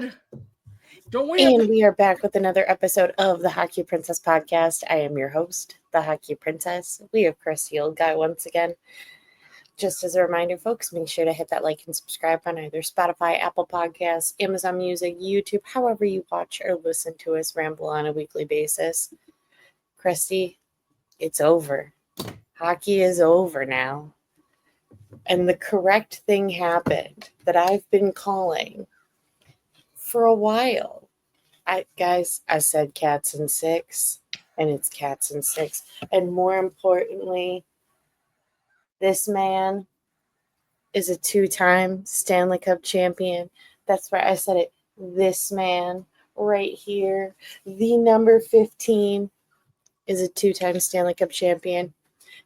God. Don't we And we are back with another episode of the Hockey Princess podcast. I am your host, the Hockey Princess. We have Chris the Old Guy once again. Just as a reminder, folks, make sure to hit that like and subscribe on either Spotify, Apple Podcasts, Amazon Music, YouTube, however you watch or listen to us ramble on a weekly basis. Christy, it's over. Hockey is over now. And the correct thing happened that I've been calling for a while. I said cats and six, and it's cats and six. And more importantly, this man is a two-time Stanley Cup champion. That's right, I said it. This man right here, the number 15, is a two-time Stanley Cup champion.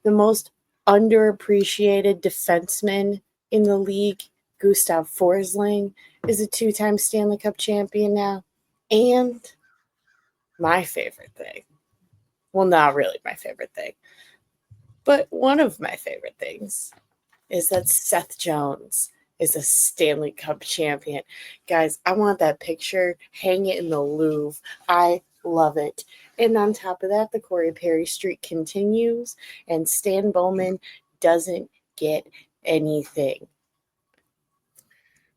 The most underappreciated defenseman in the league, Gustav Forsling, is a two-time Stanley Cup champion now. And my favorite thing, well, not really my favorite thing, but one of my favorite things is that Seth Jones is a Stanley Cup champion. Guys, I want that picture. Hang it in the Louvre. I love it. And on top of that, the Corey Perry streak continues, and Stan Bowman doesn't get anything.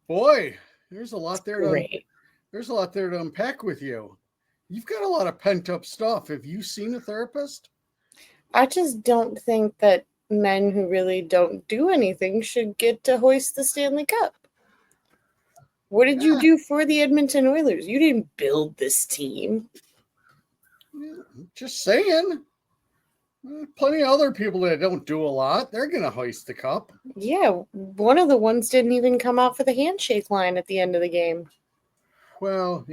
Boy, there's a lot there to unpack with you. You've got a lot of pent-up stuff. Have you seen a therapist? I just don't think that men who really don't do anything should get to hoist the Stanley Cup. What did you do for the Edmonton Oilers? You didn't build this team. Just saying. Plenty of other people that don't do a lot. They're going to hoist the cup. Yeah, one of the ones didn't even come out for the handshake line at the end of the game. Well,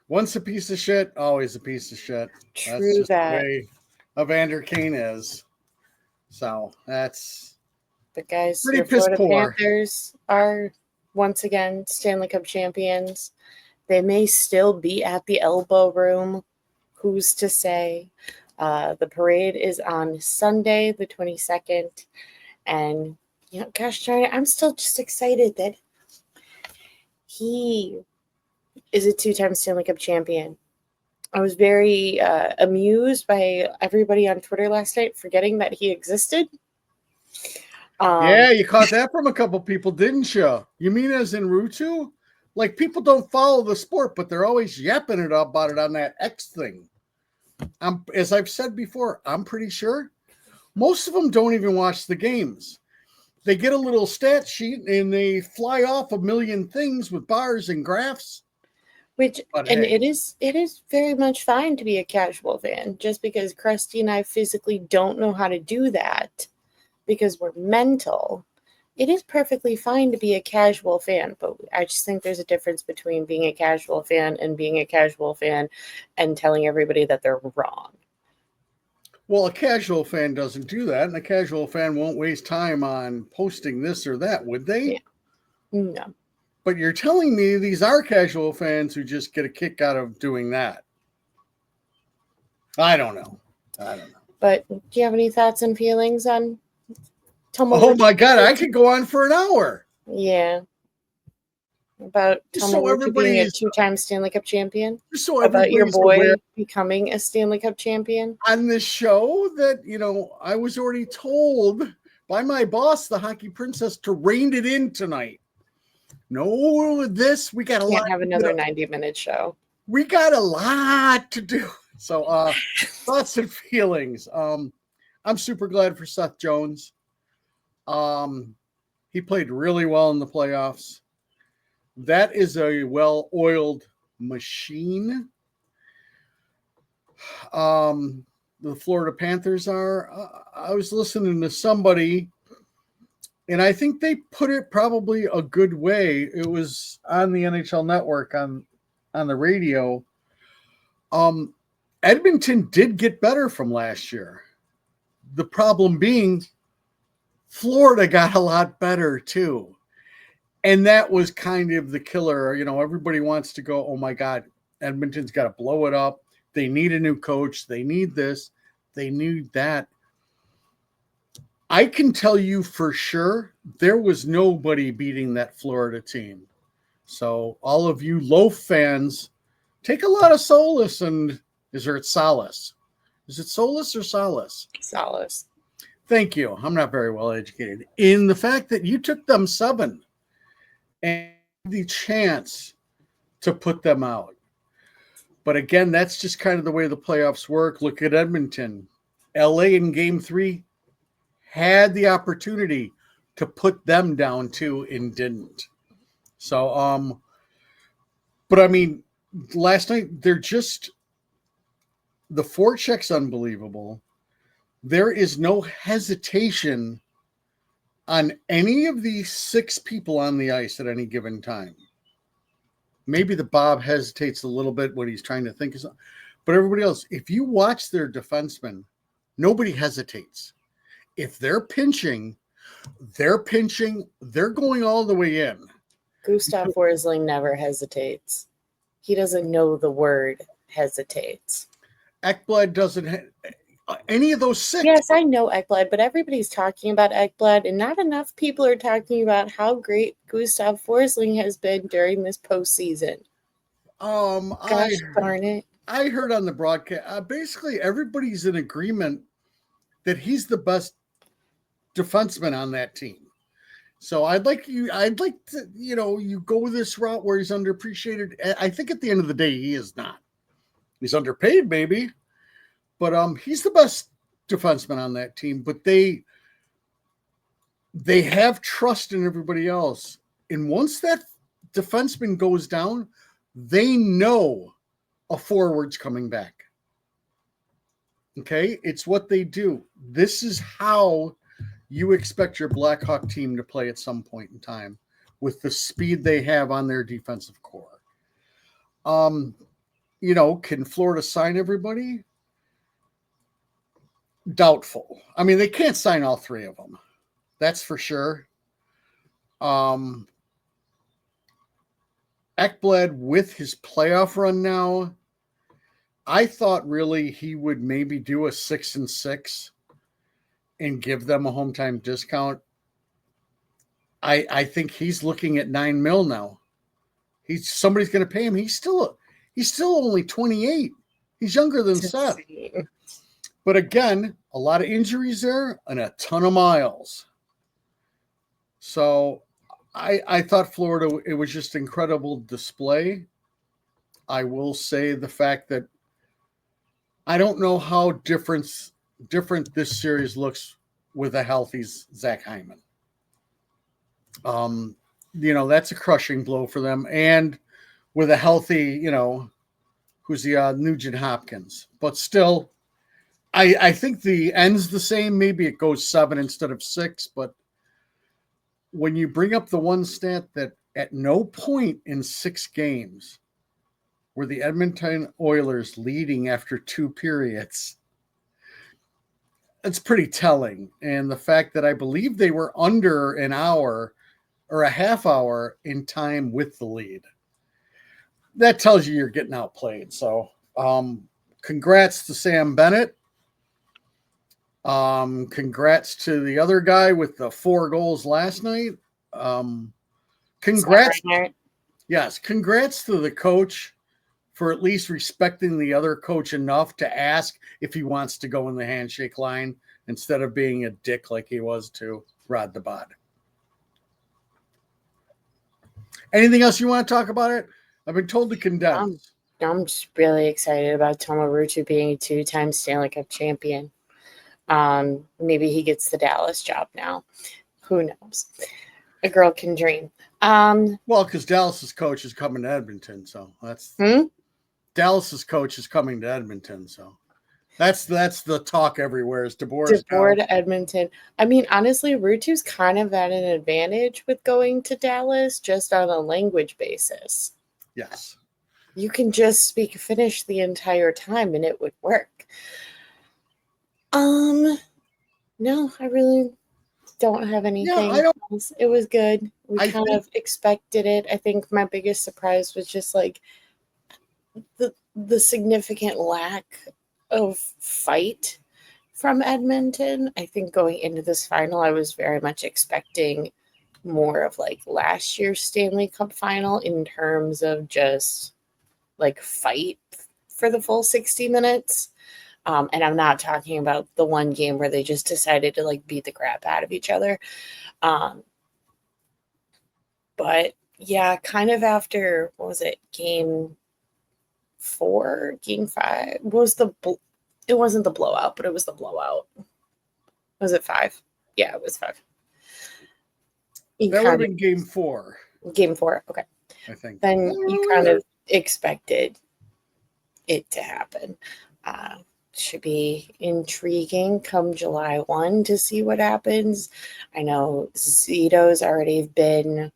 once a piece of shit, always a piece of shit. True. That's just that. the way Evander Kane is. So that's But guys, pretty your piss Florida poor. Panthers are once again Stanley Cup champions. They may still be at the elbow room. Who's to say? The parade is on Sunday, the 22nd. And, gosh darn it, I'm still just excited that he is a two-time Stanley Cup champion. I was very amused by everybody on Twitter last night forgetting that he existed. Yeah, you caught that from a couple people, didn't you? You mean as in Ruutu? Like, people don't follow the sport, but they're always yapping it about it on that X thing. As I've said before, I'm pretty sure most of them don't even watch the games. They get a little stat sheet and they fly off a million things with bars and graphs. It is very much fine to be a casual fan. Just because Krusty and I physically don't know how to do that because we're mental, it is perfectly fine to be a casual fan. But I just think there's a difference between being a casual fan and being a casual fan and telling everybody that they're wrong. Well, a casual fan doesn't do that, and a casual fan won't waste time on posting this or that, would they? Yeah. No. But you're telling me these are casual fans who just get a kick out of doing that. I don't know. But do you have any thoughts and feelings on Tuomo Ruutu? Oh my God, I could go on for an hour. Yeah. About Tuomo Ruutu being a two-time Stanley Cup champion? About your boy becoming a Stanley Cup champion? On this show that, I was already told by my boss, the Hockey Princess, to rein it in tonight. No, this, we got a lot. Can't have another 90-minute show. We got a lot to do. So, thoughts and feelings. I'm super glad for Seth Jones. He played really well in the playoffs. That is a well-oiled machine. The Florida Panthers are. I was listening to somebody, and I think they put it probably a good way. It was on the NHL Network on the radio. Edmonton did get better from last year. The problem being Florida got a lot better too. And that was kind of the killer. Everybody wants to go, oh my God, Edmonton's got to blow it up. They need a new coach. They need this. They need that. I can tell you for sure there was nobody beating that Florida team. So all of you Loaf fans, take a lot of solace and is it solace? Is it solace or solace? Solace. Thank you. I'm not very well educated in the fact that you took them 7 and the chance to put them out. But again, that's just kind of the way the playoffs work. Look at Edmonton. LA in game 3 had the opportunity to put them down too and didn't. So, but I mean, last night, the forecheck's unbelievable. There is no hesitation on any of these 6 people on the ice at any given time. Maybe the Bob hesitates a little bit when he's trying to think of something. But everybody else, if you watch their defensemen, nobody hesitates. If they're pinching, they're going all the way in. Gustav Forsling never hesitates. He doesn't know the word hesitates. Ekblad doesn't any of those 6. Yes, I know Ekblad, but everybody's talking about Ekblad, and not enough people are talking about how great Gustav Forsling has been during this postseason. Gosh darn it. I heard on the broadcast, basically everybody's in agreement that he's the best defenseman on that team. So I'd like to, you go this route where he's underappreciated. I think at the end of the day, he is not. He's underpaid, maybe, but he's the best defenseman on that team. But they have trust in everybody else. And once that defenseman goes down, they know a forward's coming back. Okay? It's what they do. This is how you expect your Blackhawk team to play at some point in time with the speed they have on their defensive core. Can Florida sign everybody? Doubtful. I mean, they can't sign all 3 of them. That's for sure. Ekblad with his playoff run now, I thought really he would maybe do a 6-6 and give them a home time discount. I think he's looking at $9 million now. Somebody's going to pay him. He's still only 28. He's younger than Seth. But again, a lot of injuries there and a ton of miles. So I thought Florida, it was just incredible display. I will say the fact that I don't know how different this series looks with a healthy Zach Hyman. That's a crushing blow for them. And with a healthy, who's the Nugent Hopkins. But still, I think the end's the same. Maybe it goes 7 instead of 6. But when you bring up the one stat that at no point in 6 games were the Edmonton Oilers leading after 2 periods, it's pretty telling. And the fact that I believe they were under an hour or a half hour in time with the lead, that tells you you're getting outplayed. So congrats to Sam Bennett. Congrats to the other guy with the 4 goals last night. Congrats. Yes, congrats to the coach for at least respecting the other coach enough to ask if he wants to go in the handshake line instead of being a dick like he was to Rod the Bod. Anything else you want to talk about it? I've been told to condense. I'm just really excited about Tuomo Ruutu being a 2-time Stanley Cup champion. Maybe he gets the Dallas job now. Who knows? A girl can dream. Well, because Dallas's coach is coming to Edmonton, so that's Dallas's coach is coming to Edmonton, so that's the talk everywhere. Is DeBoer to Edmonton? I mean, honestly, Ruutu's kind of at an advantage with going to Dallas, just on a language basis. Yes, you can just speak Finnish the entire time, and it would work. No, I really don't have anything else. It was good. We kind of expected it. I think my biggest surprise was just like the significant lack of fight from Edmonton. I think going into this final, I was very much expecting more of like last year's Stanley Cup final in terms of just like fight for the full 60 minutes. And I'm not talking about the one game where they just decided to like beat the crap out of each other. But yeah, kind of after, what was it, game 4, game 5? It wasn't the blowout, but it was the blowout. Was it 5? Yeah, it was 5. That would have been game 4. Game 4, okay. I think. Then you kind of expected it to happen. Should be intriguing come July 1 to see what happens. I know Zito's already been,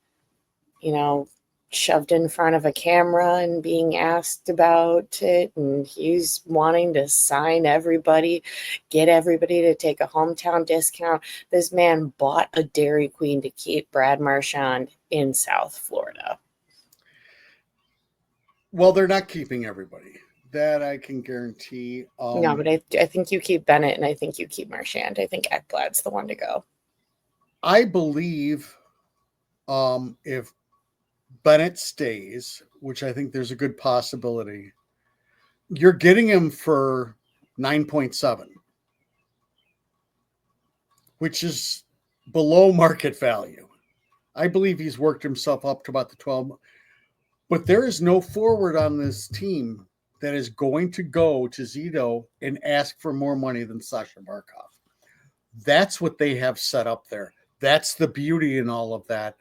shoved in front of a camera and being asked about it, and he's wanting to sign everybody, get everybody to take a hometown discount. This man bought a Dairy Queen to keep Brad Marchand in South Florida. Well, they're not keeping everybody. That I can guarantee. No, but I think you keep Bennett and I think you keep Marchand. I think Ekblad's the one to go. I believe if Bennett stays, which I think there's a good possibility, you're getting him for 9.7, which is below market value. I believe he's worked himself up to about the 12. But there is no forward on this team that is going to go to Zito and ask for more money than Sasha Barkov. That's what they have set up there. That's the beauty in all of that.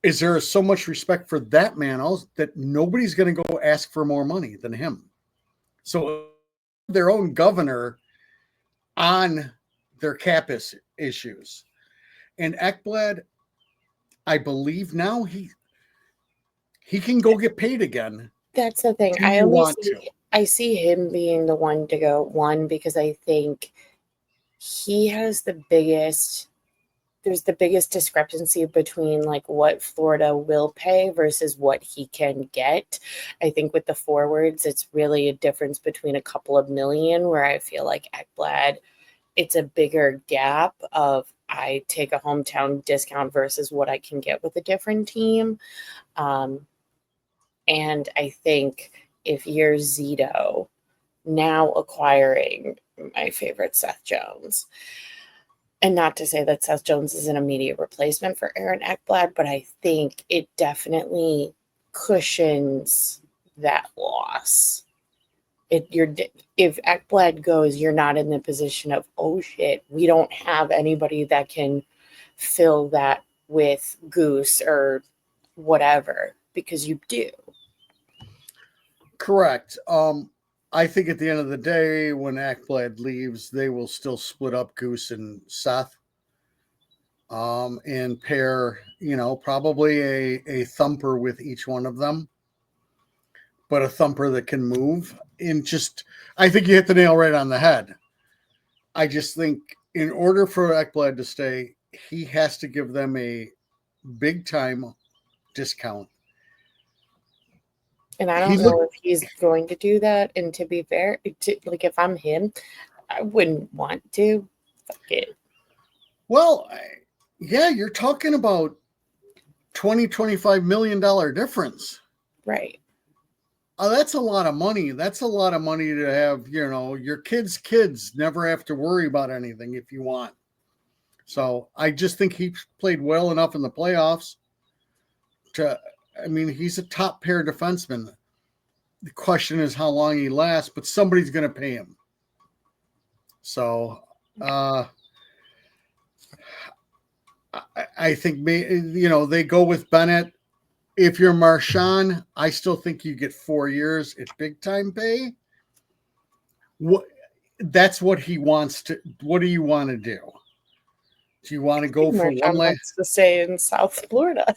Is there so much respect for that man also that nobody's going to go ask for more money than him? So their own governor on their cap issues. And Ekblad, I believe now he can go get paid again. That's the thing. I see him being the one to go, one, because I think he has there's the biggest discrepancy between like what Florida will pay versus what he can get. I think with the forwards, it's really a difference between a couple of million, where I feel like Ekblad, it's a bigger gap of I take a hometown discount versus what I can get with a different team. And I think if you're Zito now acquiring my favorite Seth Jones, and not to say that Seth Jones is an immediate replacement for Aaron Ekblad, but I think it definitely cushions that loss. If Ekblad goes, you're not in the position of, oh shit, we don't have anybody that can fill that with Goose or whatever, because you do. Correct. I think at the end of the day, when Ekblad leaves, they will still split up Goose and Seth, and pair, probably a thumper with each one of them, but a thumper that can move. And I think you hit the nail right on the head. I just think in order for Ekblad to stay, he has to give them a big time discount. And I don't know if he's going to do that. And to be fair, if I'm him, I wouldn't want to. Fuck it. Well, yeah, you're talking about $20-25 million difference. Right. Oh, that's a lot of money. That's a lot of money to have, your kids never have to worry about anything if you want. So I just think he played well enough in the playoffs he's a top pair defenseman. The question is how long he lasts, but somebody's going to pay him. So I think, they go with Bennett. If you're Marchand, I still think you get 4 years. It's big time pay. That's what he wants to. What do you want to do? Do you want to go for one last? Wants to stay in South Florida.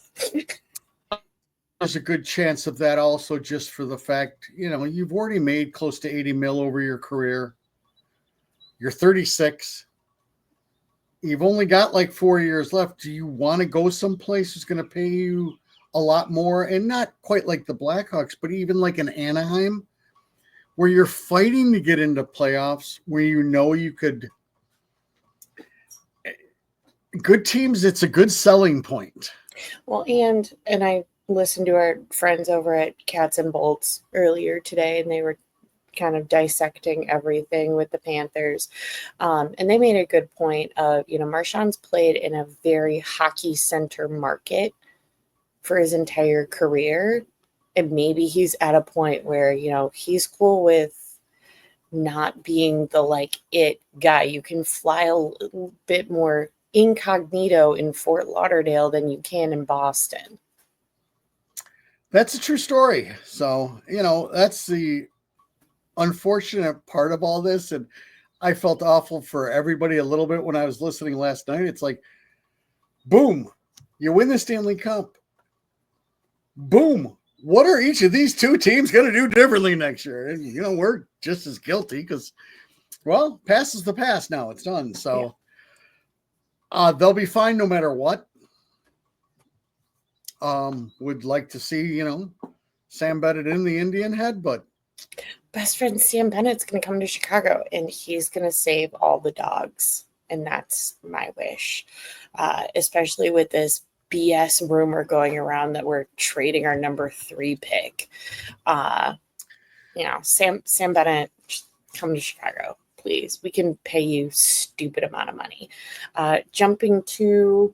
There's a good chance of that also, just for the fact, you've already made close to 80 mil over your career. You're 36. You've only got like 4 years left. Do you want to go someplace who's going to pay you a lot more? And not quite like the Blackhawks, but even like an Anaheim, where you're fighting to get into playoffs, where you could good teams, it's a good selling point. Well, and I listened to our friends over at Cats and Bolts earlier today, and they were kind of dissecting everything with the Panthers. And they made a good point of, Marshawn's played in a very hockey center market for his entire career. And maybe he's at a point where, he's cool with not being the it guy. You can fly a little bit more incognito in Fort Lauderdale than you can in Boston. That's a true story. So, that's the unfortunate part of all this. And I felt awful for everybody a little bit when I was listening last night. It's like, boom, you win the Stanley Cup. Boom. What are each of these two teams going to do differently next year? And, we're just as guilty because, well, past is the past now. It's done. So they'll be fine no matter what. Would like to see, Sam Bennett in the Indian head, but best friend Sam Bennett's going to come to Chicago and he's going to save all the dogs. And that's my wish, especially with this BS rumor going around that we're trading our number 3 pick. Sam Bennett, come to Chicago, please. We can pay you stupid amount of money. Jumping to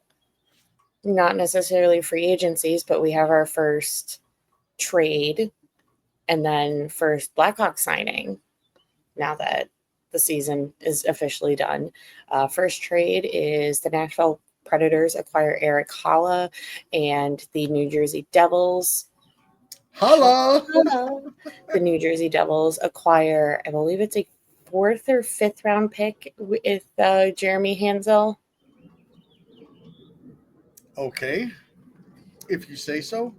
not necessarily free agencies, but we have our first trade and then first Blackhawks signing now that the season is officially done. First trade is the Nashville Predators acquire Eric Haula, and the New Jersey Devils. Holla! The New Jersey Devils acquire, I believe it's a 4th or 5th round pick with Jeremy Hansel. Okay, if you say so.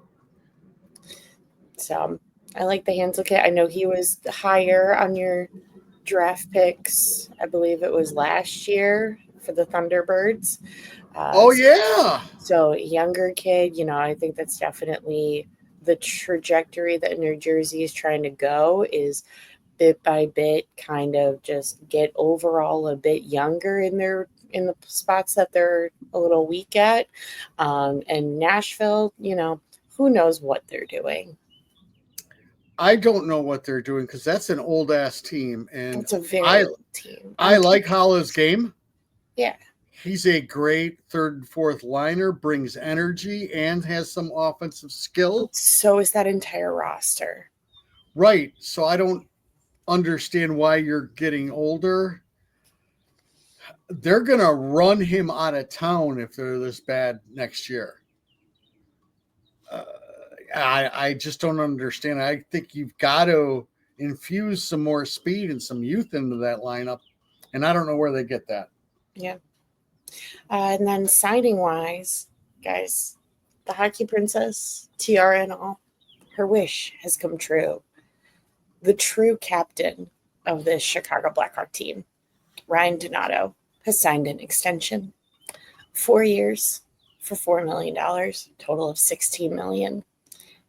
So I like the Hansel kid. I know he was higher on your draft picks. I believe it was last year for the Thunderbirds. Yeah. So younger kid, I think that's definitely the trajectory that New Jersey is trying to go, is bit by bit kind of just get overall a bit younger in the spots that they're a little weak at. And Nashville, who knows what they're doing. I don't know what they're doing because that's an old ass team, and it's a very old team. I like Halla's game. Yeah. He's a great 3rd and 4th liner, brings energy, and has some offensive skill. So is that entire roster. Right. So I don't understand why you're getting older. They're going to run him out of town if they're this bad next year. I just don't understand. I think you've got to infuse some more speed and some youth into that lineup, and I don't know where they get that. Yeah. And then signing-wise, guys, the Hockey Princess, tiara and all, her wish has come true. The true captain of this Chicago Blackhawk team, Ryan Donato, has signed an extension. 4 years for $4 million, total of $16 million.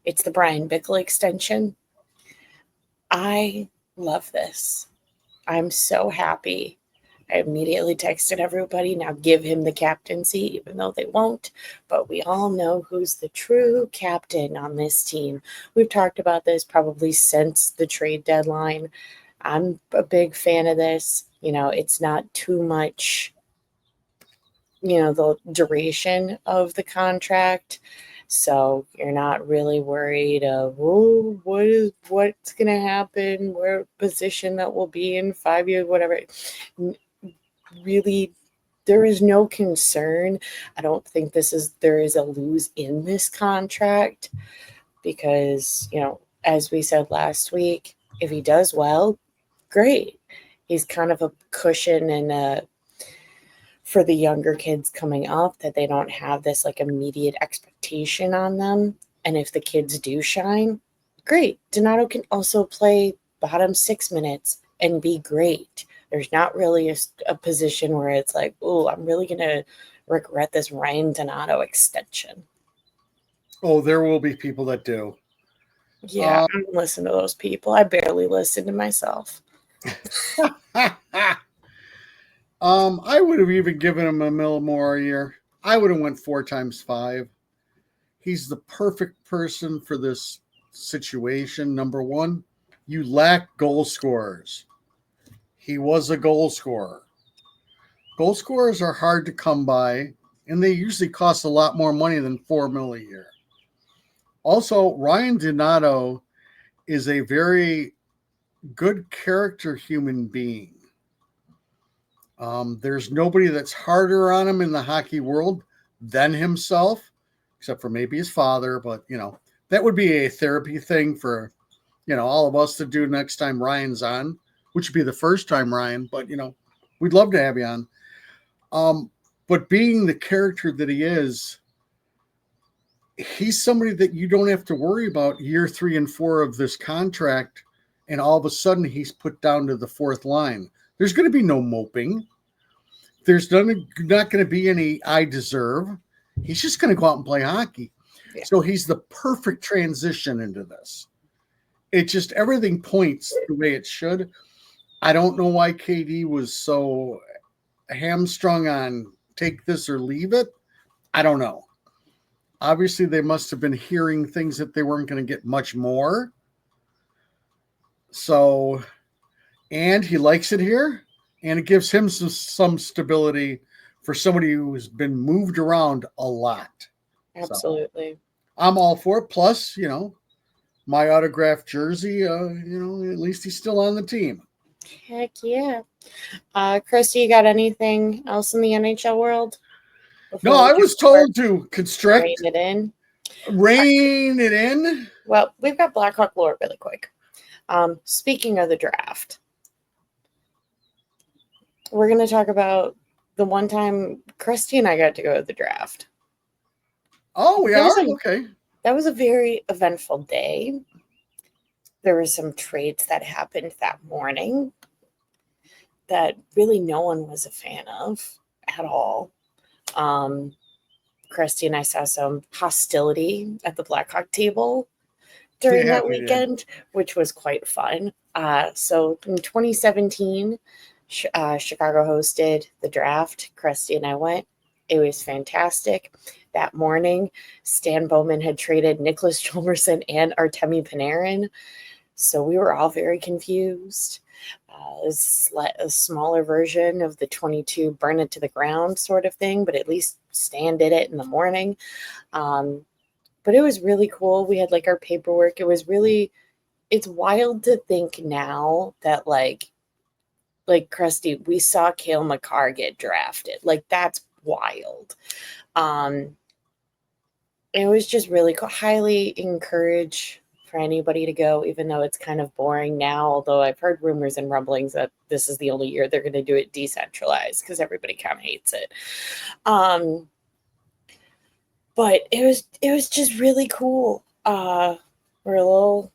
It's the Brian Bickle extension. I love this. I'm so happy. I immediately texted everybody, now give him the captaincy, even though they won't. But we all know who's the true captain on this team. We've talked about this probably since the trade deadline. I'm a big fan of this. It's not too much, the duration of the contract. So you're not really worried of, what's going to happen, where position that will be in 5 years, whatever. Really, there is no concern. I don't think there is a lose in this contract because, as we said last week, if he does well, great. He's kind of a cushion and for the younger kids coming up that they don't have this immediate expectation on them. And if the kids do shine, great. Donato can also play bottom 6 minutes and be great. There's not really a position where it's like, oh, I'm really going to regret this Ryan Donato extension. Oh, there will be people that do. Yeah, I don't listen to those people. I barely listen to myself. I would have even given him a mil more a year. I would have went 4 times 5. He's the perfect person for this situation. Number one, you lack goal scorers. He was a goal scorer. Goal scorers are hard to come by, and they usually cost a lot more money than 4 mil a year. Also, Ryan Donato is a very good character human being. There's nobody that's harder on him in the hockey world than himself, except for maybe his father. But, that would be a therapy thing for, all of us to do next time Ryan's on, which would be the first time, Ryan. But, we'd love to have you on. But being the character that he is, he's somebody that you don't have to worry about year 3 and 4 of this contract. And all of a sudden he's put down to the 4th line. There's going to be no moping. There's not going to be any I deserve. He's just going to go out and play hockey. Yeah. So he's the perfect transition into this. It just, everything points the way it should. I don't know why KD was so hamstrung on take this or leave it. I don't know. Obviously, they must have been hearing things that they weren't going to get much more. So, and he likes it here, and it gives him some stability for somebody who's been moved around a lot. Absolutely. So, I'm all for it. Plus, my autographed jersey, at least he's still on the team. Heck yeah. Christy, you got anything else in the NHL world? No, I was told to constrict. Rein it in. Rein it in. Well, we've got Blackhawk lore really quick. Speaking of the draft, we're going to talk about the one time Christy and I got to go to the draft. Oh, we are? Okay. That was a very eventful day. There were some trades that happened that morning that really no one was a fan of at all. Christy and I saw some hostility at the Blackhawk table during that weekend, which was quite fun. So in 2017, Chicago hosted the draft. Christy and I went. It was fantastic. That morning, Stan Bowman had traded Nicholas Chalmerson and Artemi Panarin. So we were all very confused. A smaller version of the 22 burn it to the ground sort of thing, but at least Stan did it in the morning. But it was really cool. We had our paperwork. It was really, it's wild to think now that like Krusty, we saw Cale Makar get drafted. That's wild. It was just really cool. Highly encourage for anybody to go, even though it's kind of boring now. Although I've heard rumors and rumblings that this is the only year they're going to do it decentralized because everybody kind of hates it. But it was just really cool. We're a little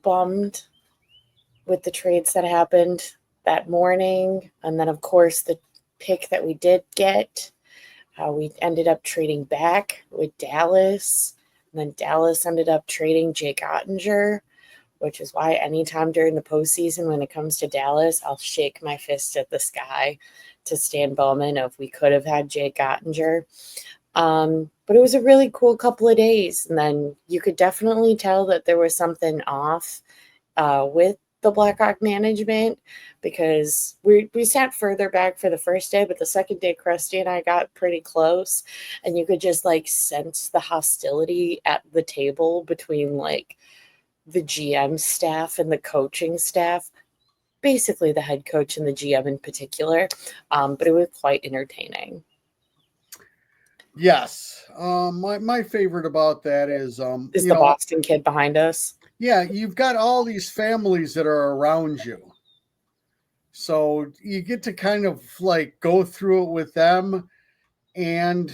bummed with the trades that happened that morning. And then, of course, the pick that we did get, we ended up trading back with Dallas. And then Dallas ended up trading Jake Ottinger, which is why anytime during the postseason when it comes to Dallas, I'll shake my fist at the sky to Stan Bowman if we could have had Jake Ottinger. But it was a really cool couple of days. And then you could definitely tell that there was something off with the Blackhawk management because we sat further back for the first day, but the second day, Krusty and I got pretty close, and you could just sense the hostility at the table between the GM staff and the coaching staff, basically the head coach and the GM in particular. But it was quite entertaining. Yes. My favorite about that is the Boston kid behind us. Yeah, you've got all these families that are around you. So you get to kind of go through it with them. And,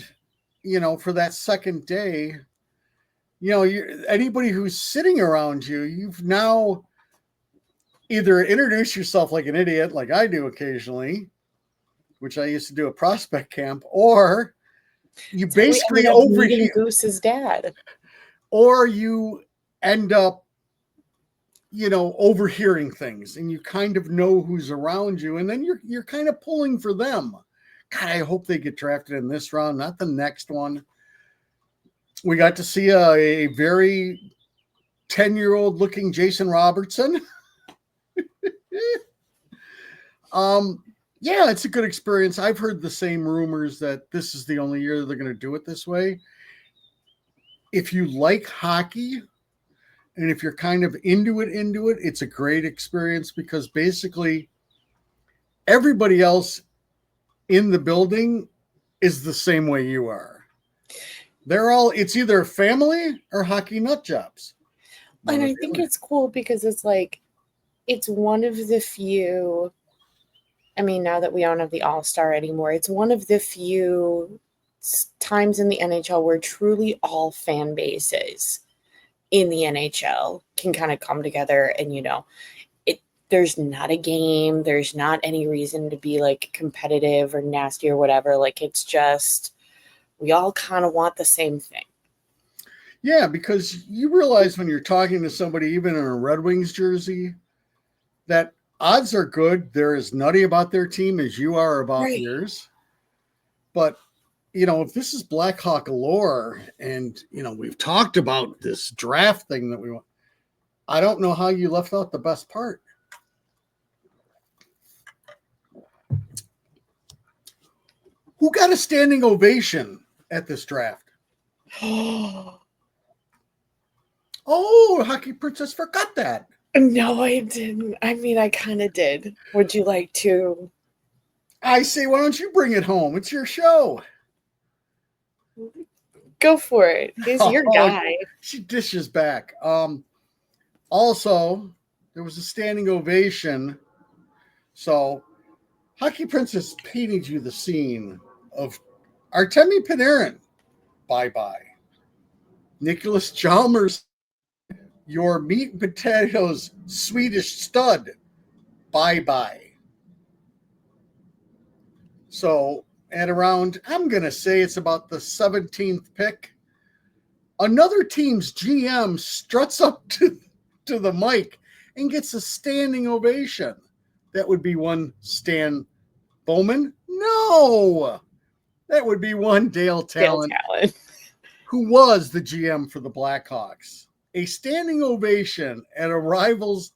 for that second day, anybody who's sitting around you, you've now either introduced yourself like an idiot, like I do occasionally, which I used to do at prospect camp, or you basically overhear Goose's dad, or you end up overhearing things, and you kind of know who's around you, and then you're kind of pulling for them. God, I hope they get drafted in this round, not the next one. We got to see a very 10-year-old looking Jason Robertson. Yeah, it's a good experience. I've heard the same rumors that this is the only year that they're going to do it this way. If you like hockey, and if you're kind of into it, it's a great experience, because basically everybody else in the building is the same way you are. It's either family or hockey nut jobs. And I think it's cool because it's like, it's one of the few, I mean, now that we don't have the All-Star anymore, it's one of the few times in the NHL where truly all fan bases in the NHL can kind of come together, and there's not a game, there's not any reason to be like competitive or nasty or whatever. Like, it's just, we all kind of want the same thing. Yeah, because you realize when you're talking to somebody, even in a Red Wings jersey, that odds are good they're as nutty about their team as you are about yours. But if this is Blackhawk lore, and we've talked about this draft thing that we want, I don't know how you left out the best part. Who got a standing ovation at this draft? Oh, Hockey Princess forgot that. No, I didn't. I mean, I kind of did. Would you like to? I say, why don't you bring it home? It's your show. Go for it. He's your guy. She dishes back. Also, there was a standing ovation. So, Hockey Princess painted you the scene of Artemi Panarin. Bye-bye. Nicholas Chalmers, your meat and potatoes Swedish stud. Bye-bye. So, at around, I'm going to say it's about the 17th pick, another team's GM struts up to the mic and gets a standing ovation. That would be one Stan Bowman? No! That would be one Dale Talent, who was the GM for the Blackhawks. A standing ovation at a rival's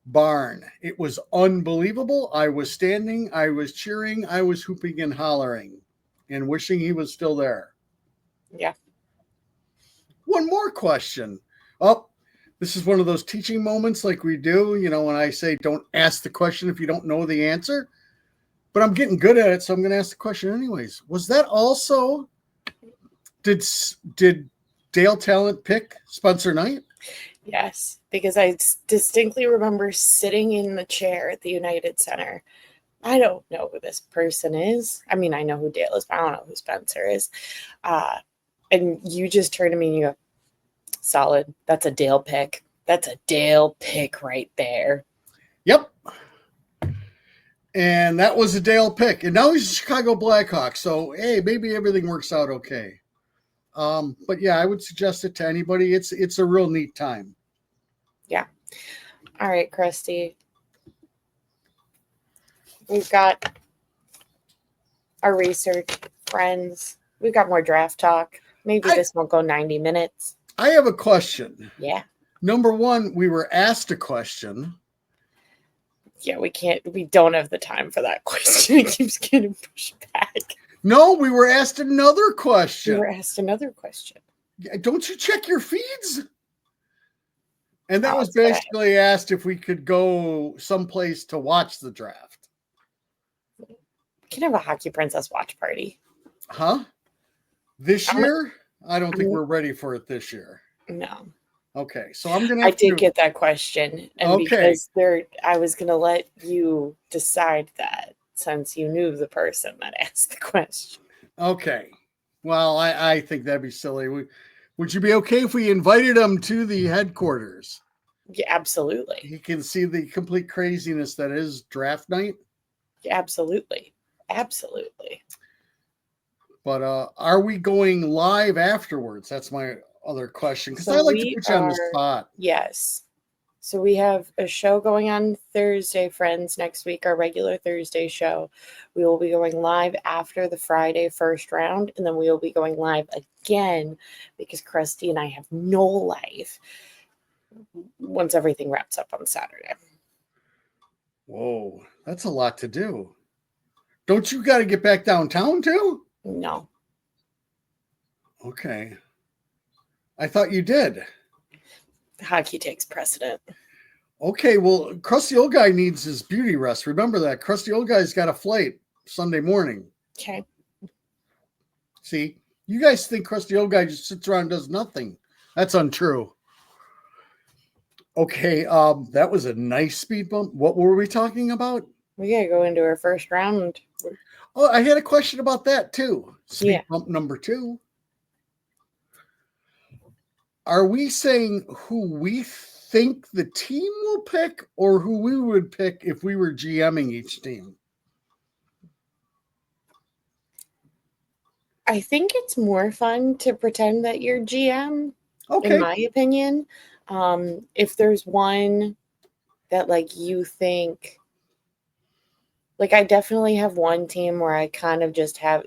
barn. It was unbelievable. I was standing, I was cheering, I was hooping and hollering and wishing he was still there. Yeah. One more question. Oh, this is one of those teaching moments like we do, when I say don't ask the question if you don't know the answer. But I'm getting good at it, so I'm going to ask the question anyways. Was that also, did Dale Talent pick Spencer Knight? Yes, because I distinctly remember sitting in the chair at the United Center. I don't know who this person is. I mean, I know who Dale is, but I don't know who Spencer is. And you just turn to me and you go, solid. That's a Dale pick. That's a Dale pick right there. Yep. And that was a Dale pick. And now he's a Chicago Blackhawk. So, hey, maybe everything works out okay. But yeah, I would suggest it to anybody. It's a real neat time. Yeah. All right, Krusty. We've got our research friends. We've got more draft talk. Maybe this won't go 90 minutes. I have a question. Yeah. Number one, we were asked a question. Yeah, we don't have the time for that question. It keeps getting pushed back. No, we were asked another question. We were asked another question. Don't you check your feeds? And that was basically asked if we could go someplace to watch the draft. We can have a Hockey Princess watch party. Huh? This year? I don't think we're ready for it this year. No. Okay, so I'm gonna. I did get that question, and because I was gonna let you decide that since you knew the person that asked the question. Okay, well, I think that'd be silly. Would you be okay if we invited him to the headquarters? Yeah, absolutely. He can see the complete craziness that is draft night. Yeah, absolutely. But are we going live afterwards? That's my other question, because I like to put you on the spot. Yes. So we have a show going on Thursday, friends, next week, our regular Thursday show. We will be going live after the Friday first round, and then we will be going live again because Krusty and I have no life once everything wraps up on Saturday. Whoa, that's a lot to do. Don't you got to get back downtown too? No. Okay. I thought you did. Hockey takes precedent. Okay, well, Krusty Old Guy needs his beauty rest. Remember that. Krusty Old Guy's got a flight Sunday morning. Okay. See, you guys think Krusty Old Guy just sits around and does nothing. That's untrue. Okay, that was a nice speed bump. What were we talking about? We got to go into our first round. Oh, I had a question about that too. Speed Yeah. bump number 2. Are we saying who we think the team will pick or who we would pick if we were GMing each team? I think it's more fun to pretend that you're GM, Okay. in my opinion. If there's one that like you think, like I definitely have one team where I kind of just have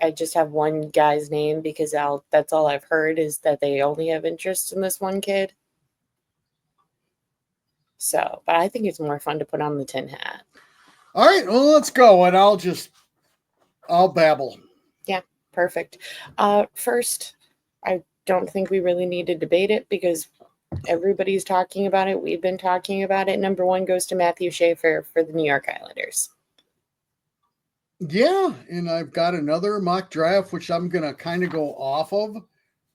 I just have one guy's name because that's all I've heard is that they only have interest in this one kid. So, but I think it's more fun to put on the tin hat. All right, well, let's go, and I'll babble. Yeah, perfect. First, I don't think we really need to debate it because everybody's talking about it. We've been talking about it. Number 1 goes to Matthew Schaefer for the New York Islanders. Yeah, and I've got another mock draft, which I'm going to kind of go off of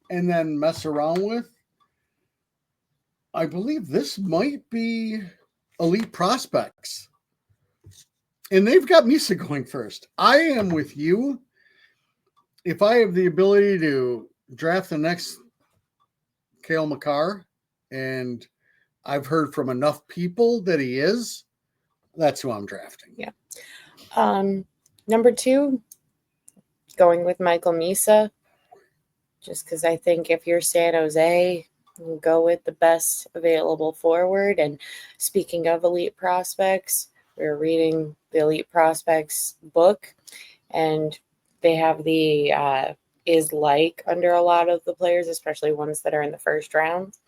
and then mess around with. I believe this might be Elite Prospects. And they've got Misa going first. I am with you. If I have the ability to draft the next Cale Makar, and I've heard from enough people that he is, that's who I'm drafting. Yeah. Number 2, going with Michael Misa, just because I think if you're San Jose, we'll go with the best available forward. And speaking of elite prospects, we're reading the Elite Prospects book, and they have the is like under a lot of the players, especially ones that are in the first round.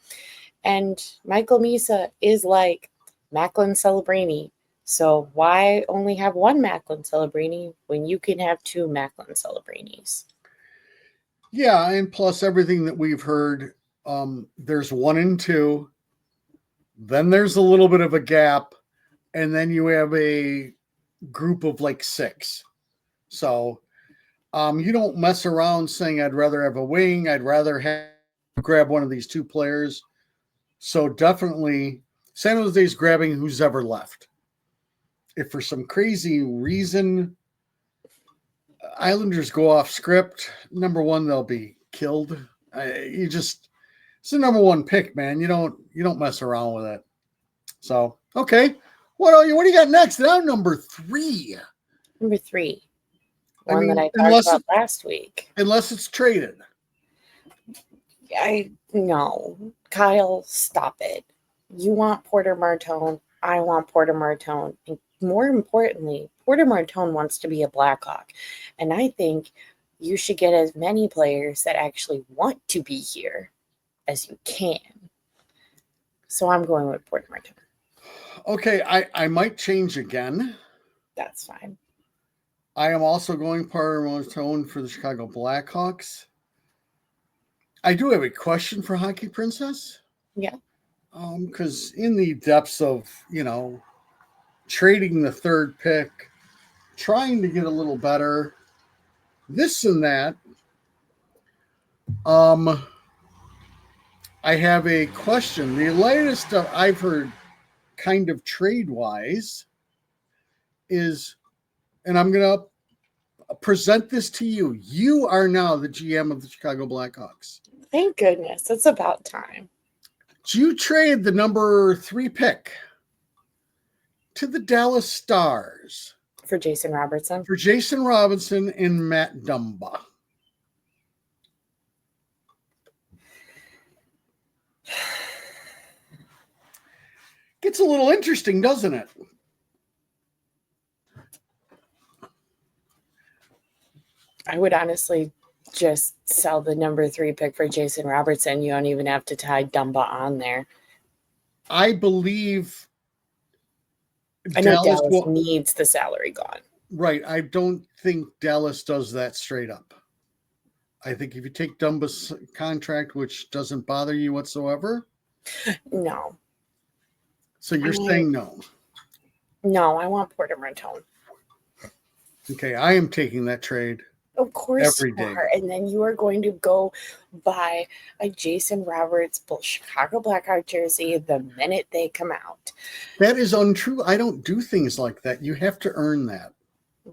And Michael Misa is like Macklin Celebrini. So why only have one Macklin Celebrini when you can have 2 Macklin Celebrinis? Yeah, and plus everything that we've heard, there's 1 and 2. Then there's a little bit of a gap, and then you have a group of like 6. So you don't mess around saying I'd rather have a wing. I'd rather grab one of these 2 players. So definitely San Jose's grabbing who's ever left. If for some crazy reason Islanders go off script, number 1, they'll be killed. It's the number 1 pick, man. You don't mess around with it. So, okay. What do you got next? Now number 3. Number 3. One that I talked about last week. Unless it's traded. No. Kyle, stop it. You want Porter Martone. I want Porter Martone. And more importantly, Porter Martone wants to be a Blackhawk. And I think you should get as many players that actually want to be here as you can. So I'm going with Porter Martone. Okay, I might change again. That's fine. I am also going Porter Martone for the Chicago Blackhawks. I do have a question for Hockey Princess. Yeah. Because in the depths of, trading the 3rd pick, trying to get a little better, this and that, I have a question. The latest I've heard kind of trade-wise is, and I'm going to present this to you. You are now the GM of the Chicago Blackhawks. Thank goodness. It's about time. You trade the number 3 pick to the Dallas Stars. For Jason Robertson. For Jason Robinson and Matt Dumba. gets a little interesting, doesn't it? I would honestly just sell the number 3 pick for Jason Robertson. You don't even have to tie Dumba on there. I believe I know Dallas needs the salary gone. Right. I don't think Dallas does that straight up. I think if you take Dumba's contract, which doesn't bother you whatsoever. No. So you're saying no? No, I want Porter Martone. Okay, I am taking that trade. Of course every you day. are. And then you are going to go buy a Jason Roberts Chicago Blackhawk jersey the minute they come out. That is untrue. I don't do things like that. You have to earn that.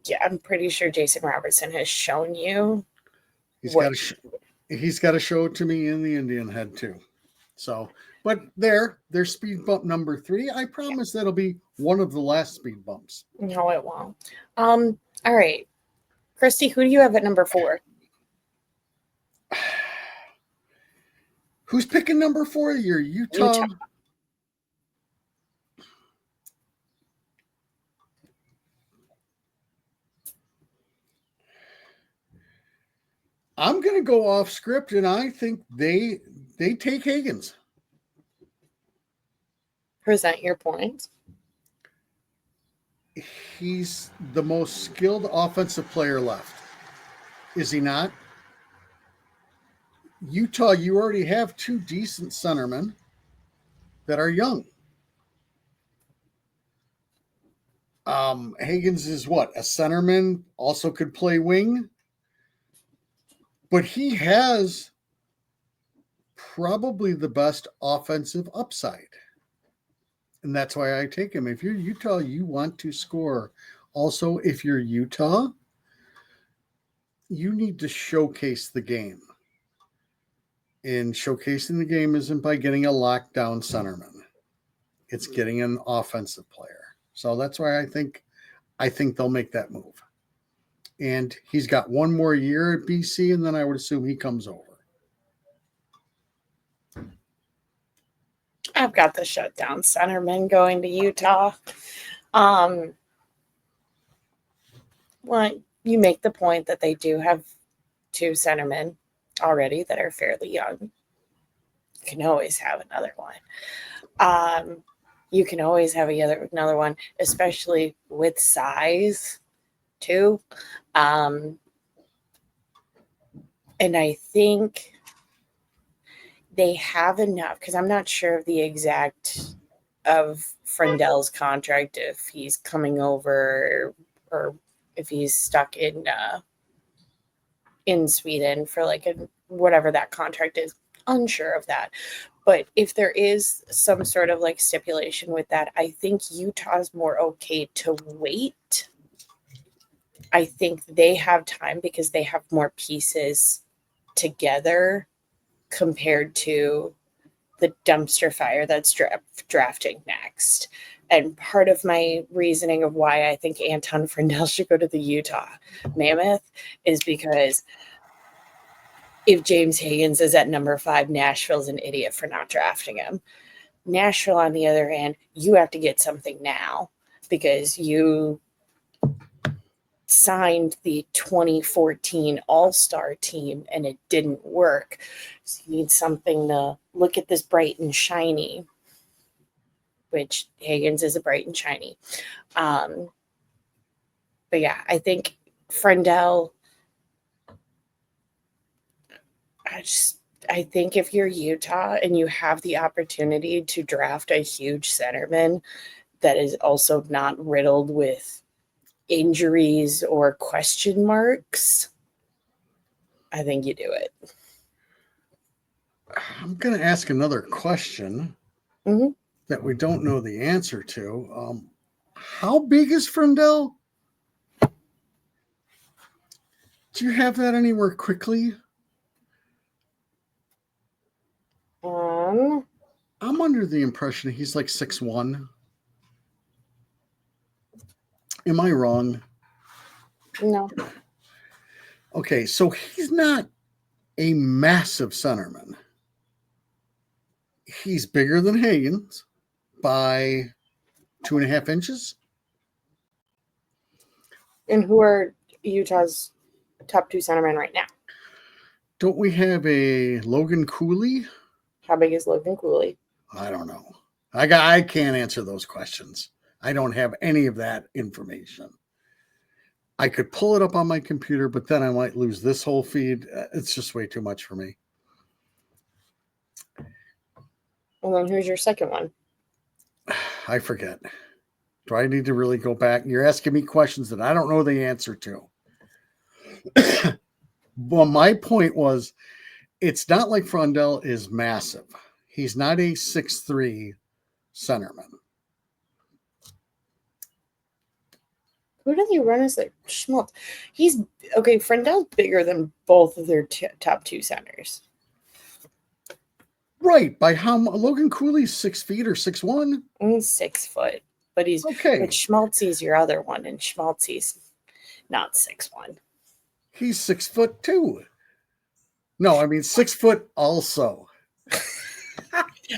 Yeah, I'm pretty sure Jason Robertson has shown you. He's got to show it to me in the Indian head too. So, but their speed bump number 3, I promise that'll be one of the last speed bumps. No, it won't. All right. Christy, who do you have at number 4? Who's picking number 4? Your Utah. I'm going to go off script, and I think they take Higgins. Present your point. He's the most skilled offensive player left. Is he not? Utah, you already have 2 decent centermen that are young. Higgins is what? A centerman, also could play wing. But he has probably the best offensive upside. And that's why I take him. If you're Utah, you want to score. Also, if you're Utah, you need to showcase the game. And showcasing the game isn't by getting a lockdown centerman. It's getting an offensive player. So that's why I think they'll make that move. And he's got 1 more year at BC, and then I would assume he comes over. I've got the shutdown centerman going to Utah. Well, you make the point that they do have 2 centermen already that are fairly young. You can always have another one. You can always have another one, especially with size, too. And I think they have enough, because I'm not sure of the exact of Friendell's contract, if he's coming over or if he's stuck in Sweden for whatever that contract is. Unsure of that. But if there is some sort of stipulation with that, I think Utah's more okay to wait. I think they have time because they have more pieces together compared to the dumpster fire that's drafting next. And part of my reasoning of why I think Anton Friendell should go to the Utah Mammoth is because if James Higgins is at number 5, Nashville's an idiot for not drafting him. Nashville, on the other hand, you have to get something now because you signed the 2014 All-Star team and it didn't work. So you need something to look at this bright and shiny, which Higgins is a bright and shiny. But yeah, I think Friendell, I think if you're Utah and you have the opportunity to draft a huge centerman that is also not riddled with injuries or question marks, I think you do it. I'm going to ask another question that we don't know the answer to. How big is Friendell? Do you have that anywhere quickly? I'm under the impression he's 6'1". Am I wrong? No. Okay, so he's not a massive centerman. He's bigger than Higgins, by 2.5 inches. And who are Utah's top 2 centermen right now? Don't we have a Logan Cooley? How big is Logan Cooley? I don't know. I can't answer those questions. I don't have any of that information. I could pull it up on my computer, but then I might lose this whole feed. It's just way too much for me. And then who's your second one? I forget. Do I need to really go back? You're asking me questions that I don't know the answer to. Well, my point was, it's not like Frondell is massive. He's not a 6'3" centerman. Who do they run as their schmaltz? He's okay. Frondell's bigger than both of their top 2 centers. Right. By how much? Logan Cooley's 6 feet or 6'1"? He's 6 foot, but he's okay. But Schmaltzy's your other one, and Schmaltzy's not 6'1". He's 6 foot too. No, I mean 6 foot also.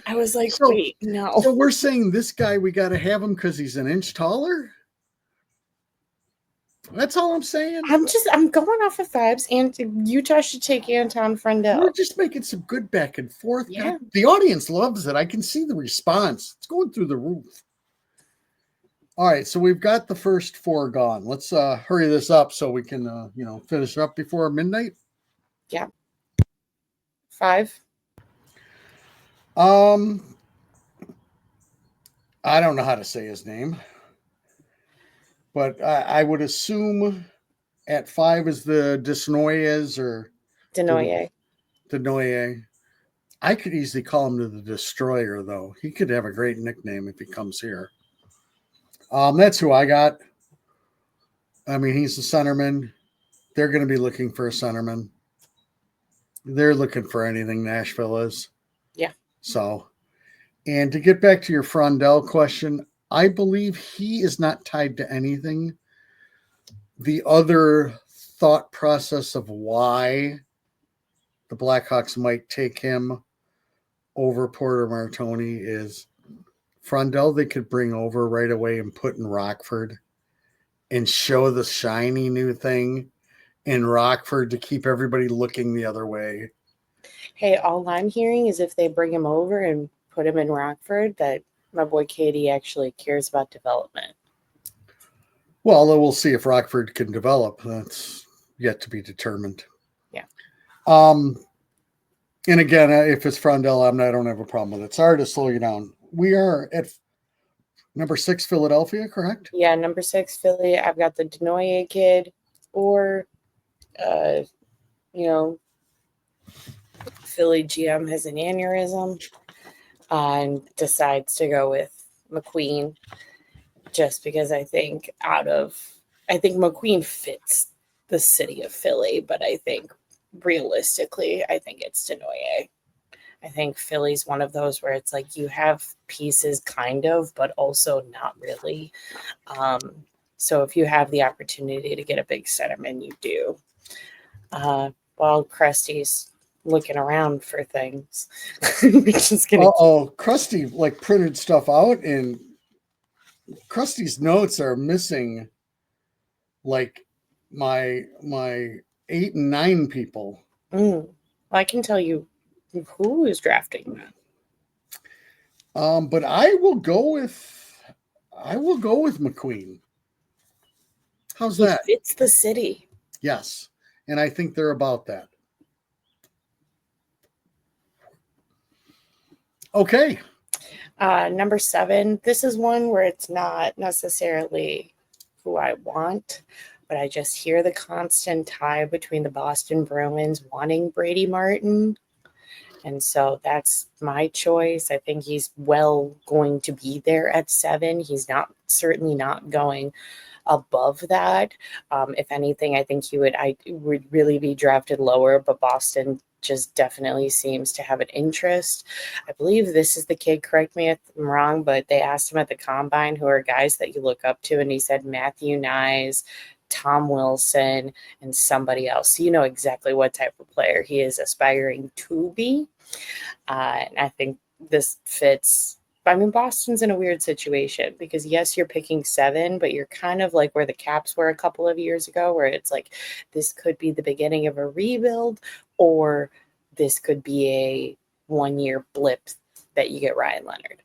I was like, wait, no. So we're saying this guy, we got to have him because he's an inch taller? That's all I'm saying. I'm going off of vibes, and Utah should take Anton Frondell. We're just making some good back and forth. Yeah. The audience loves it. I can see the response. It's going through the roof. All right, so we've got the first 4 gone. Let's hurry this up so we can, finish up before midnight. Yeah. 5. I don't know how to say his name. But I would assume at 5 is the Desnoyers or Denoyer. Denoyer. I could easily call him the Destroyer, though. He could have a great nickname if he comes here. That's who I got. I mean, he's a centerman. They're going to be looking for a centerman. They're looking for anything Nashville is. Yeah. So, and to get back to your Frondell question, I believe he is not tied to anything. The other thought process of why the Blackhawks might take him over Porter Martoni is Frondell they could bring over right away and put in Rockford and show the shiny new thing in Rockford to keep everybody looking the other way. Hey, all I'm hearing is if they bring him over and put him in Rockford, that my boy Katie actually cares about development. Well, we'll see if Rockford can develop. That's yet to be determined. Yeah. And again, if it's Frondell, I don't have a problem with it. Sorry to slow you down. We are at number 6, Philadelphia, correct? Yeah, number 6, Philly. I've got the Denoyer kid, or, Philly GM has an aneurysm and decides to go with McQueen just because I think McQueen fits the city of Philly, but I think realistically, I think it's Denoyer. I think Philly's one of those where it's like you have pieces kind of, but also not really. So if you have the opportunity to get a big centerman, you do. While Krusty's looking around for things. Krusty printed stuff out, and Krusty's notes are missing my 8 and 9 people. Well, I can tell you who is drafting that. But I will go with McQueen. How's that? It's the city. Yes. And I think they're about that. Okay. Number 7. This is one where it's not necessarily who I want, but I just hear the constant tie between the Boston Bruins wanting Brady Martin. And so that's my choice. I think he's going to be there at 7. He's certainly not going above that. If anything, I think I would really be drafted lower, but Boston just definitely seems to have an interest. I believe this is the kid, correct me if I'm wrong, but they asked him at the combine who are guys that you look up to, and he said Matthew Nyes, Tom Wilson, and somebody else. So you know exactly what type of player he is aspiring to be. And I think this fits I mean, Boston's in a weird situation because yes, you're picking 7, but you're kind of like where the Caps were a couple of years ago, where it's like this could be the beginning of a rebuild, or this could be a 1-year blip that you get Ryan Leonard.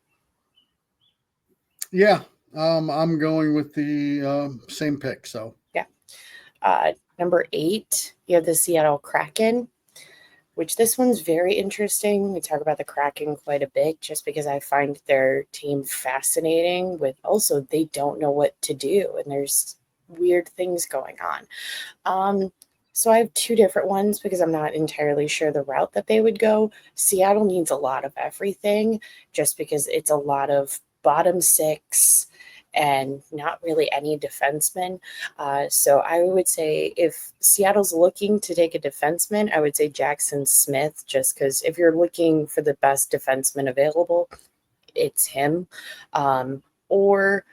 Yeah, I'm going with the same pick. So Yeah. Number 8, you have the Seattle Kraken, which this one's very interesting. We talk about the Kraken quite a bit just because I find their team fascinating with also they don't know what to do and there's weird things going on. So I have 2 different ones because I'm not entirely sure the route that they would go. Seattle needs a lot of everything just because it's a lot of bottom 6 and not really any defensemen. So I would say if Seattle's looking to take a defenseman, I would say Jackson Smith, just because if you're looking for the best defenseman available, it's him. Or,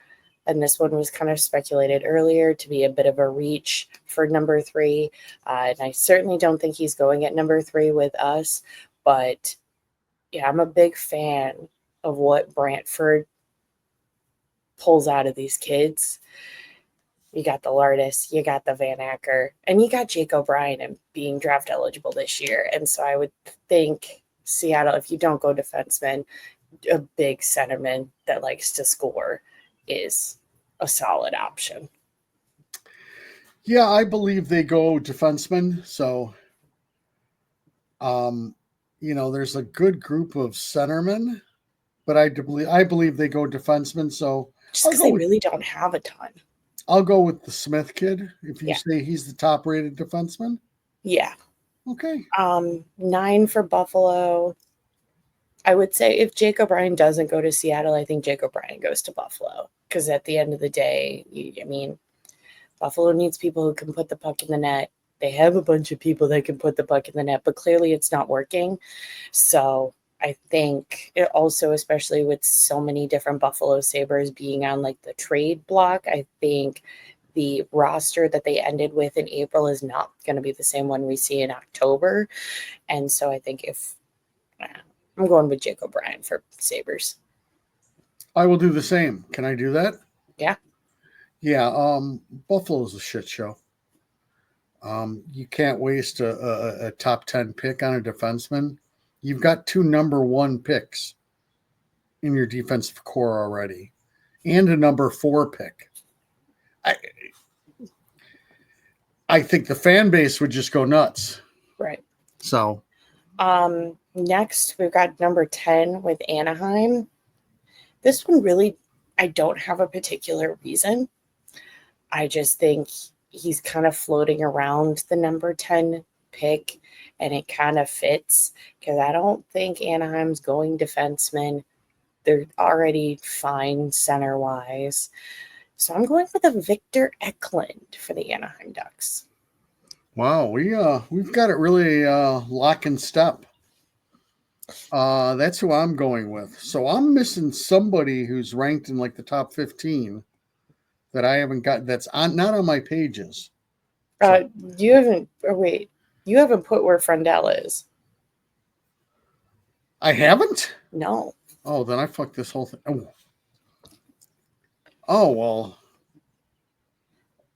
and this one was kind of speculated earlier to be a bit of a reach for number 3. And I certainly don't think he's going at number 3 with us. But yeah, I'm a big fan of what Brantford pulls out of these kids. You got the Lardis, you got the Van Acker, and you got Jake O'Brien and being draft eligible this year. And so I would think Seattle, if you don't go defenseman, a big centerman that likes to score is a solid option. yeah, I believe they go defenseman. So, there's a good group of centermen, but I believe they go defenseman. So Just because they really don't have a ton. I'll go with the Smith kid. If you Yeah. say he's the top rated defenseman. Yeah. Okay. 9 for Buffalo. I would say if Jake O'Brien doesn't go to Seattle, I think Jake O'Brien goes to Buffalo. Because at the end of the day, Buffalo needs people who can put the puck in the net. They have a bunch of people that can put the puck in the net, but clearly it's not working. So I think it also, especially with so many different Buffalo Sabres being on like the trade block, I think the roster that they ended with in April is not going to be the same one we see in October. And so I think I'm going with Jake O'Brien for Sabres. I will do the same. Can I do that? Yeah. Yeah. Buffalo's a shit show. You can't waste a top 10 pick on a defenseman. You've got 2 number 1 picks in your defensive core already, and a number 4 pick. I think the fan base would just go nuts. Right. So, next we've got number 10 with Anaheim. This one really, I don't have a particular reason. I just think he's kind of floating around the number 10 pick and it kind of fits because I don't think Anaheim's going defenseman. They're already fine center wise. So I'm going with a Victor Eklund for the Anaheim Ducks. wow, we've got it really lock and step. That's who I'm going with. So I'm missing somebody who's ranked in like the top 15 that I haven't got. That's not on my pages. So, You haven't put where Frendell is. I haven't? No. Oh, then I fucked this whole thing. Oh well.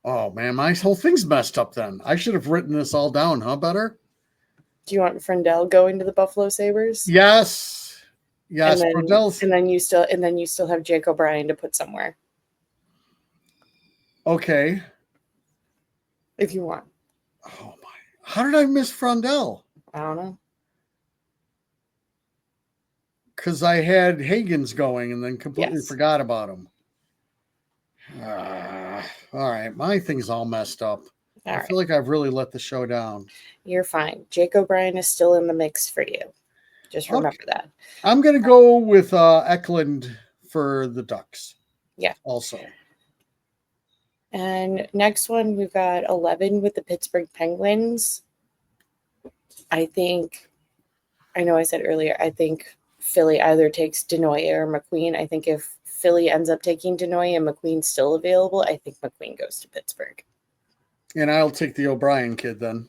Oh man, my whole thing's messed up then. I should have written this all down, huh? Better? Do you want Frendell going to the Buffalo Sabres? Yes. Yes. And then you still have Jake O'Brien to put somewhere. Okay. If you want. Oh my! How did I miss Frondell? I don't know. Because I had Hagen's going and then completely forgot about him. All right, my thing's all messed up. I feel like I've really let the show down. You're fine. Jake O'Brien is still in the mix for you. Just remember that. I'm going to go with Eklund for the Ducks. Yeah. Also. And next one, we've got 11 with the Pittsburgh Penguins. I know I said earlier, I think Philly either takes Denoye or McQueen. I think if Philly ends up taking Denoye and McQueen's still available, I think McQueen goes to Pittsburgh. And I'll take the O'Brien kid then.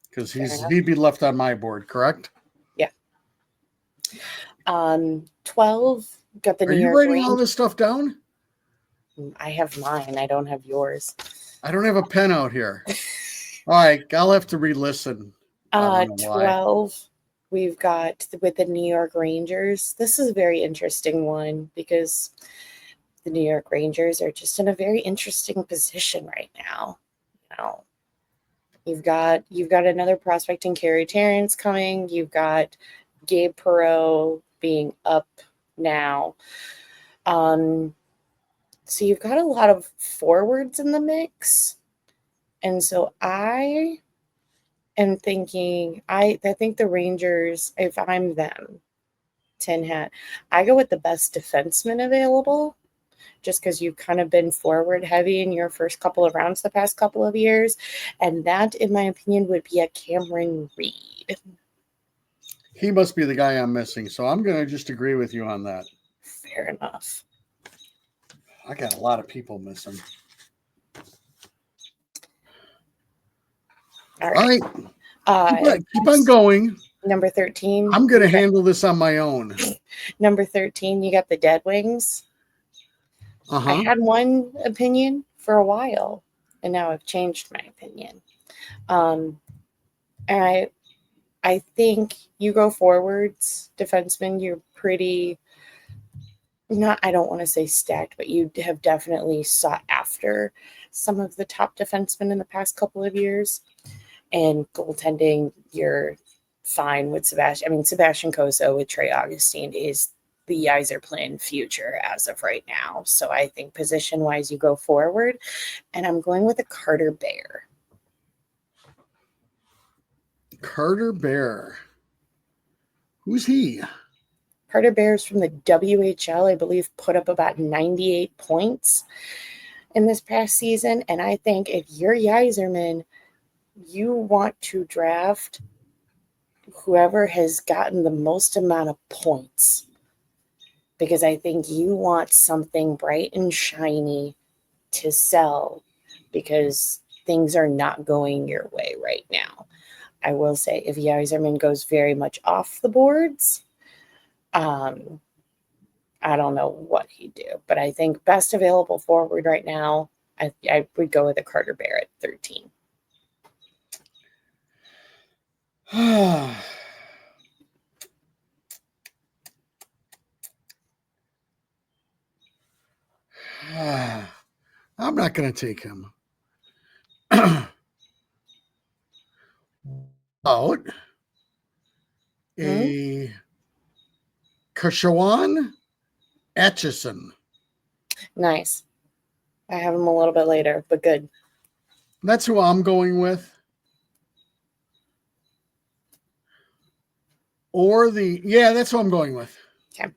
Because he'd be left on my board, correct? Yeah. 12 got the Are New you York writing all Rangers. this stuff down? I have mine. I don't have yours. I don't have a pen out here. All right, I'll have to re-listen. I don't know why. 12, we've got with the New York Rangers. This is a very interesting one because the New York Rangers are just in a very interesting position right now. You know, you've got another prospect in Carey Terrence coming. You've got Gabe Perreault being up now. So you've got a lot of forwards in the mix. And so I am thinking, I think the Rangers, if I'm them, tin hat, I go with the best defenseman available just because you've kind of been forward heavy in your first couple of rounds the past couple of years. And that, in my opinion, would be a Cameron Reed. He must be the guy I'm missing, so I'm going to just agree with you on that. Fair enough. I got a lot of people missing. All right. Keep on going. Number 13. I'm going to handle this on my own. Number 13, you got the Dead Wings. I had one opinion for a while, and now I've changed my opinion. And I think you go forwards, defenseman, you're pretty not, I don't want to say stacked, but you have definitely sought after some of the top defensemen in the past couple of years. And goaltending, you're fine with Sebastian. I mean, Sebastian Cosso with Trey Augustine is the Yzerplan future as of right now. So I think position-wise, you go forward. And I'm going with a Carter Bear. Carter Bear. Who's he? Carter Bears from the WHL, I believe, put up about 98 points in this past season. And I think if you're Yzerman, you want to draft whoever has gotten the most amount of points. Because I think you want something bright and shiny to sell because things are not going your way right now. I will say if Yzerman goes very much off the boards, I don't know what he'd do, but I think best available forward right now, I would go with a Carter Bear at 13. I'm not going to take him. Out a Kashawan Atchison. Nice. I have him a little bit later, but good. That's who I'm going with. That's who I'm going with. Okay.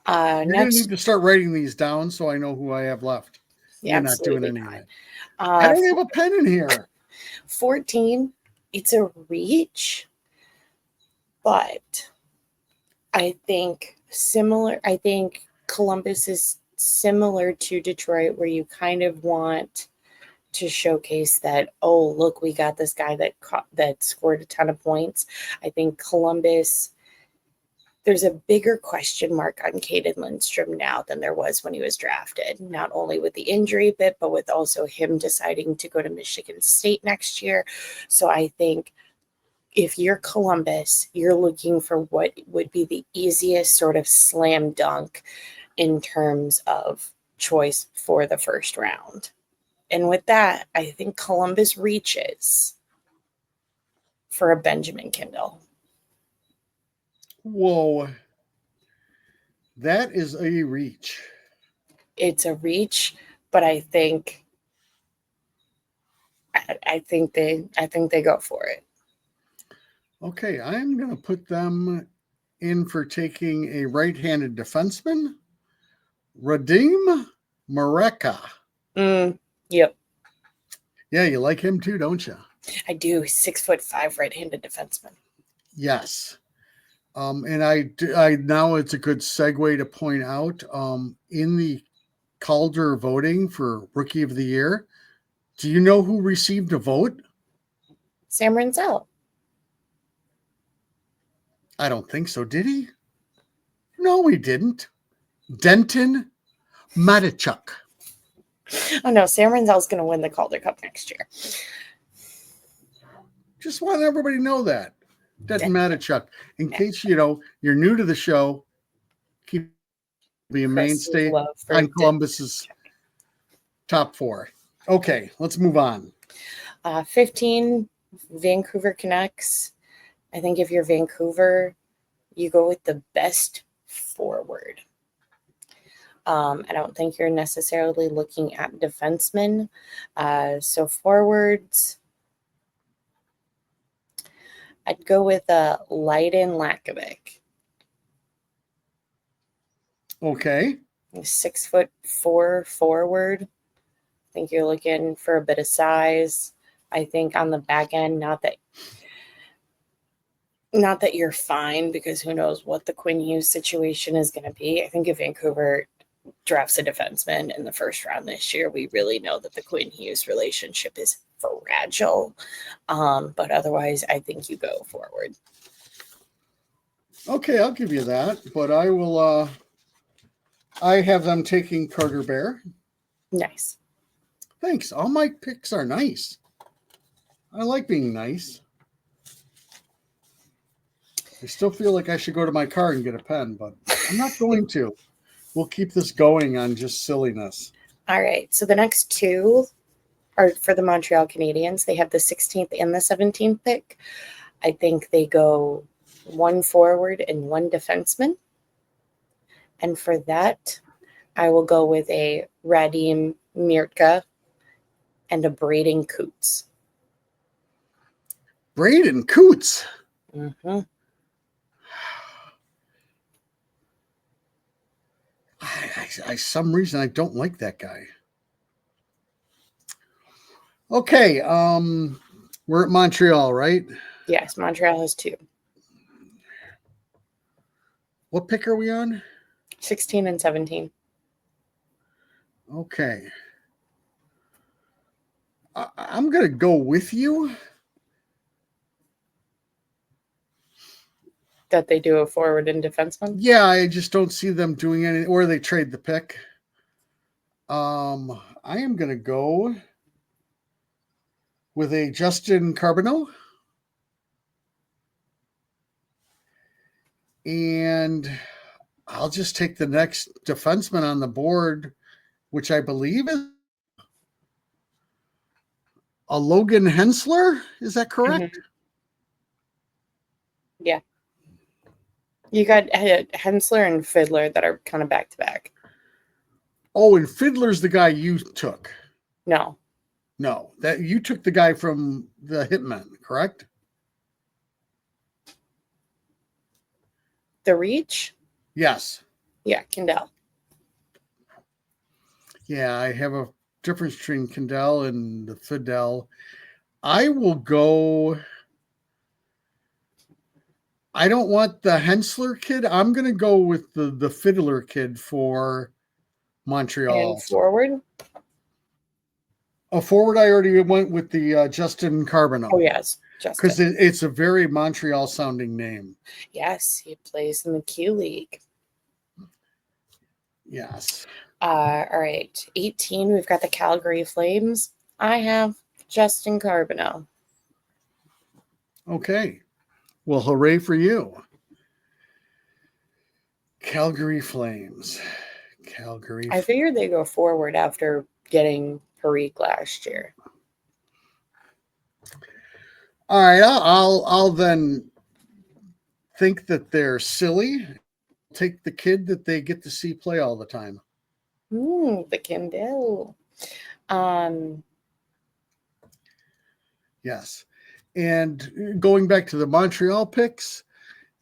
You're going to need to start writing these down so I know who I have left. You're not doing any of it. I don't have a pen in here. 14, it's a reach, but I think Columbus is similar to Detroit where you kind of want to showcase that, oh, look, we got this guy that scored a ton of points. I think Columbus, there's a bigger question mark on Caden Lindstrom now than there was when he was drafted, not only with the injury bit, but with also him deciding to go to Michigan State next year. So I think if you're Columbus, you're looking for what would be the easiest sort of slam dunk in terms of choice for the first round. And with that, I think Columbus reaches for a Benjamin Kindle. Whoa. That is a reach. It's a reach, but I think they go for it. Okay, I'm going to put them in for taking a right-handed defenseman, Radim Mareka. Yep. Yeah, you like him too, don't you? I do. 6'5" right-handed defenseman. Yes. And I now it's a good segue to point out in the Calder voting for Rookie of the Year, do you know who received a vote? Sam Renzel. I don't think so. Did he? No, he didn't. Denton Matichuk. Oh no, Sam Renzel's going to win the Calder Cup next year. Just want everybody to know that. Denton Matichuk. In case, you're new to the show, keep be a mainstay on Columbus's top 4. Okay, let's move on. 15, Vancouver Canucks. I think if you're Vancouver, you go with the best forward. I don't think you're necessarily looking at defensemen. So forwards, I'd go with Leiden Lakovic. Okay. 6'4" forward. I think you're looking for a bit of size. I think on the back end, not that you're fine, because who knows what the Quinn Hughes situation is going to be. I think if Vancouver drafts a defenseman in the first round this year, we really know that the Quinn Hughes relationship is fragile. But otherwise, I think you go forward. Okay, I'll give you that. But I will... I have them taking Carter Bear. Nice. Thanks. All my picks are nice. I like being nice. I still feel like I should go to my car and get a pen, but I'm not going to. We'll keep this going on just silliness. All right. So the next 2 are for the Montreal Canadiens. They have the 16th and the 17th pick. I think they go 1 forward and 1 defenseman. And for that, I will go with a Radim Mirtka and a Braden Coots. Braden Coots? Mm-hmm. I some reason I don't like that guy. Okay, we're at Montreal, right? Yes, Montreal has 2. What pick are we on? 16 and 17. Okay. I'm going to go with you. That they do a forward and defenseman? Yeah, I just don't see them doing anything, or they trade the pick. I am going to go with a Justin Carbonneau. And I'll just take the next defenseman on the board, which I believe is a Logan Hensler. Is that correct? Mm-hmm. Yeah. You got Hensler and Fiddler that are kind of back to back. Oh, and Fiddler's the guy you took. No, that you took the guy from the Hitmen, correct? The Reach? Yes. Yeah, Kendall. Yeah, I have a difference between Kendall and the Fidel. I will go... I don't want the Hensler kid. I'm going to go with the Fiddler kid for Montreal. And forward? A forward, I already went with the Justin Carbonneau. Oh, yes. Because it's a very Montreal-sounding name. Yes, he plays in the Q League. Yes. All right. 18, we've got the Calgary Flames. I have Justin Carbonneau. Okay. Well, hooray for you. Calgary Flames. I figured they go forward after getting Perique last year. All right, I'll then think that they're silly. Take the kid that they get to see play all the time. The Kendall. Yes. And going back to the Montreal picks,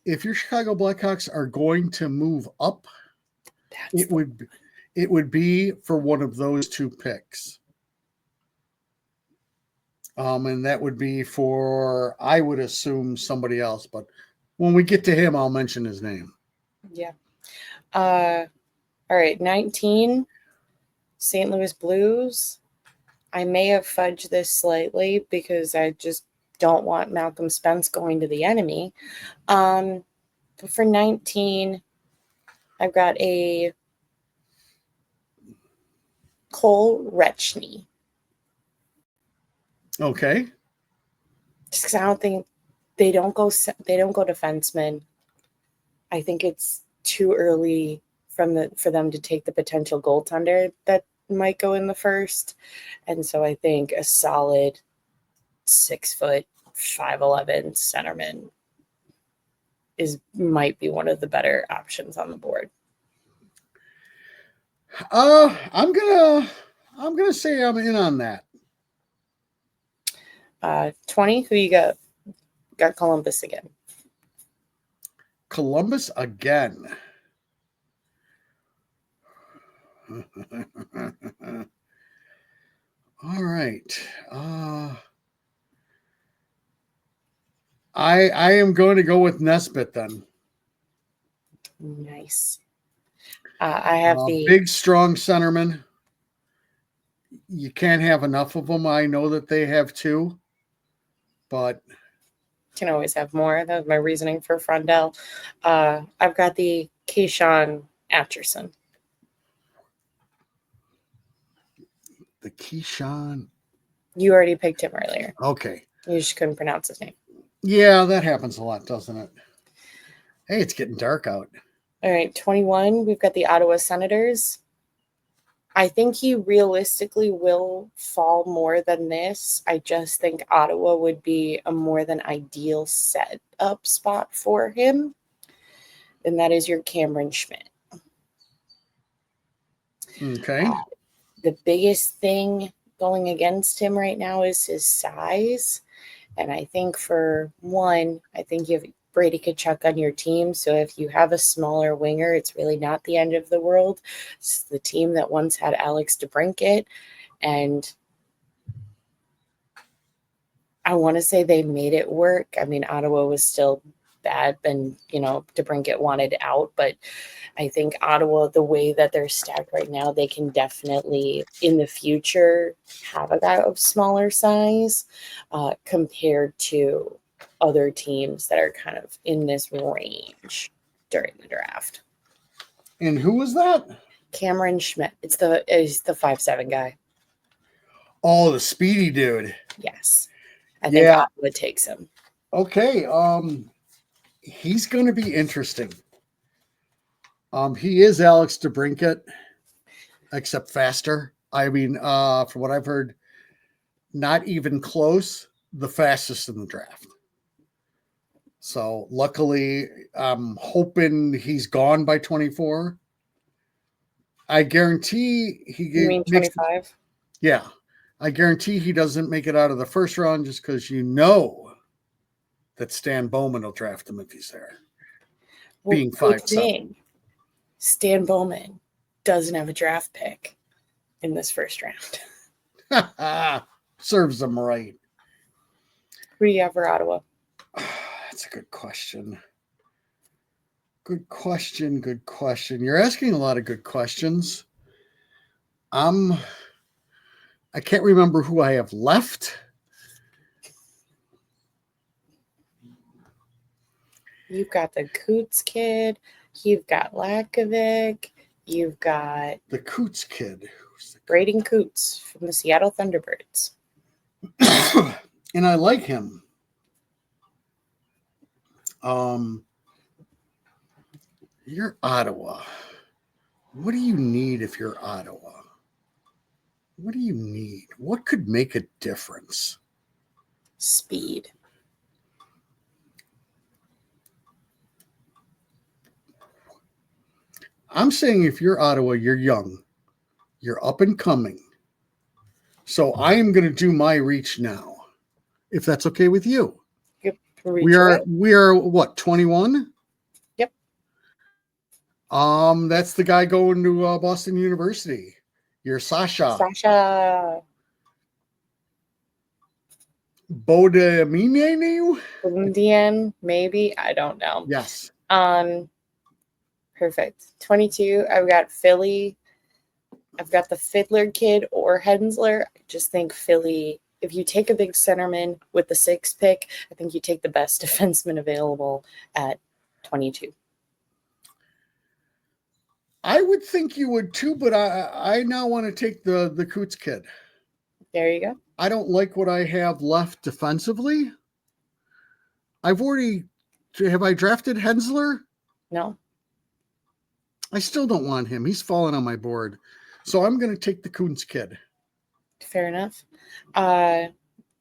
if your Chicago Blackhawks are going to move up, it would be for one of those 2 picks. And that would be for, I would assume, somebody else. But when we get to him, I'll mention his name. Yeah. All right, 19, St. Louis Blues. I may have fudged this slightly because I just don't want Malcolm Spence going to the enemy. But for 19, I've got a Cole Retchney. Okay. Just 'cause I don't think they don't go defenseman. I think it's too early for them to take the potential goaltender that might go in the first. And so I think a solid 6'5", 5'11" centerman might be one of the better options on the board. I'm gonna say I'm in on that. 20, who you got? Got Columbus again. Columbus again. All right. I am going to go with Nesbitt then. Nice. I have the big, strong centerman. You can't have enough of them. I know that they have two, but can always have more. That was my reasoning for Frondell. I've got the Keyshawn Atcherson. The Keyshawn. You already picked him earlier. Okay. You just couldn't pronounce his name. Yeah, that happens a lot, doesn't it? Hey, it's getting dark out. All right, 21, we've got the Ottawa Senators. I think he realistically will fall more than this. I just think Ottawa would be a more than ideal setup spot for him. And that is your Cameron Schmidt. Okay. The biggest thing going against him right now is his size. And I think for one, I think you have Brady Tkachuk on your team. So if you have a smaller winger, it's really not the end of the world. It's the team that once had Alex DeBrincat. And I want to say they made it work. I mean, Ottawa was still bad and, DeBrincat wanted out. But I think Ottawa, the way that they're stacked right now, they can definitely, in the future, have a guy of smaller size compared to other teams that are kind of in this range during the draft. And who was that? Cameron Schmidt. He's the 5'7" guy. Oh, the speedy dude. Yes. I think Ottawa takes him. Okay. He's going to be interesting. He is Alex DeBrincat, except faster. I mean, from what I've heard, not even close, the fastest in the draft. So luckily, I'm hoping he's gone by 24. I guarantee he You mean 25? Yeah. I guarantee he doesn't make it out of the first round just because that Stan Bowman will draft him if he's there. Well, being 5'7". Stan Bowman doesn't have a draft pick in this first round. Serves them right. Who do you have for Ottawa? That's a good question. Good question. You're asking a lot of good questions. I can't remember who I have left. You've got the Coots kid. You've got Lakovic. You've got the Coots kid. Braden Coots from the Seattle Thunderbirds. And I like him. You're Ottawa. What do you need if you're Ottawa? What do you need? What could make a difference? Speed. I'm saying if you're Ottawa, you're young. You're up and coming. So I am going to do my reach now, if that's okay with you. Yep. We are what, 21? Yep. That's the guy going to Boston University. You're Sasha. Indian, maybe. I don't know. Yes. Perfect. 22. I've got Philly. I've got the Fiddler kid or Hensler. I just think Philly, if you take a big centerman with the 6th pick, I think you take the best defenseman available at 22. I would think you would too, but I now want to take the Coots kid. There you go. I don't like what I have left defensively. Have I drafted Hensler? No. I still don't want him. He's fallen on my board. So I'm going to take the Coots kid. Fair enough.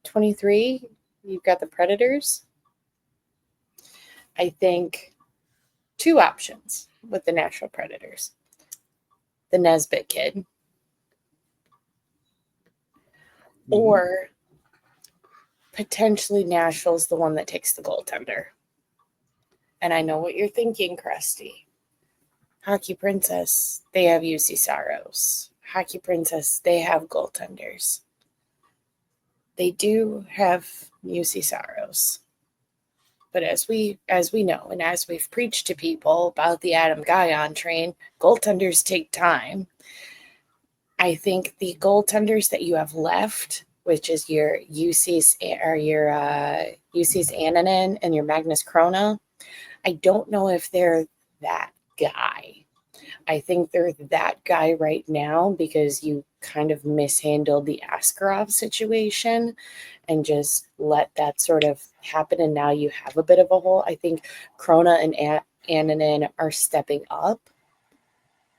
23, you've got the Predators. I think 2 options with the Nashville Predators. The Nesbitt kid. Or potentially Nashville's the one that takes the goaltender. And I know what you're thinking, Krusty. Hockey Princess, they have UC Saros. Hockey Princess, they have goaltenders. They do have UC Saros. But as we know, and as we've preached to people about the Adam Guyon train, goaltenders take time. I think the goaltenders that you have left, which is your UC's Annanen and your Magnus Krona, I don't know if they're that guy. I think they're that guy right now because you kind of mishandled the Askarov situation and just let that sort of happen. And now you have a bit of a hole. I think Krona and Annanen are stepping up.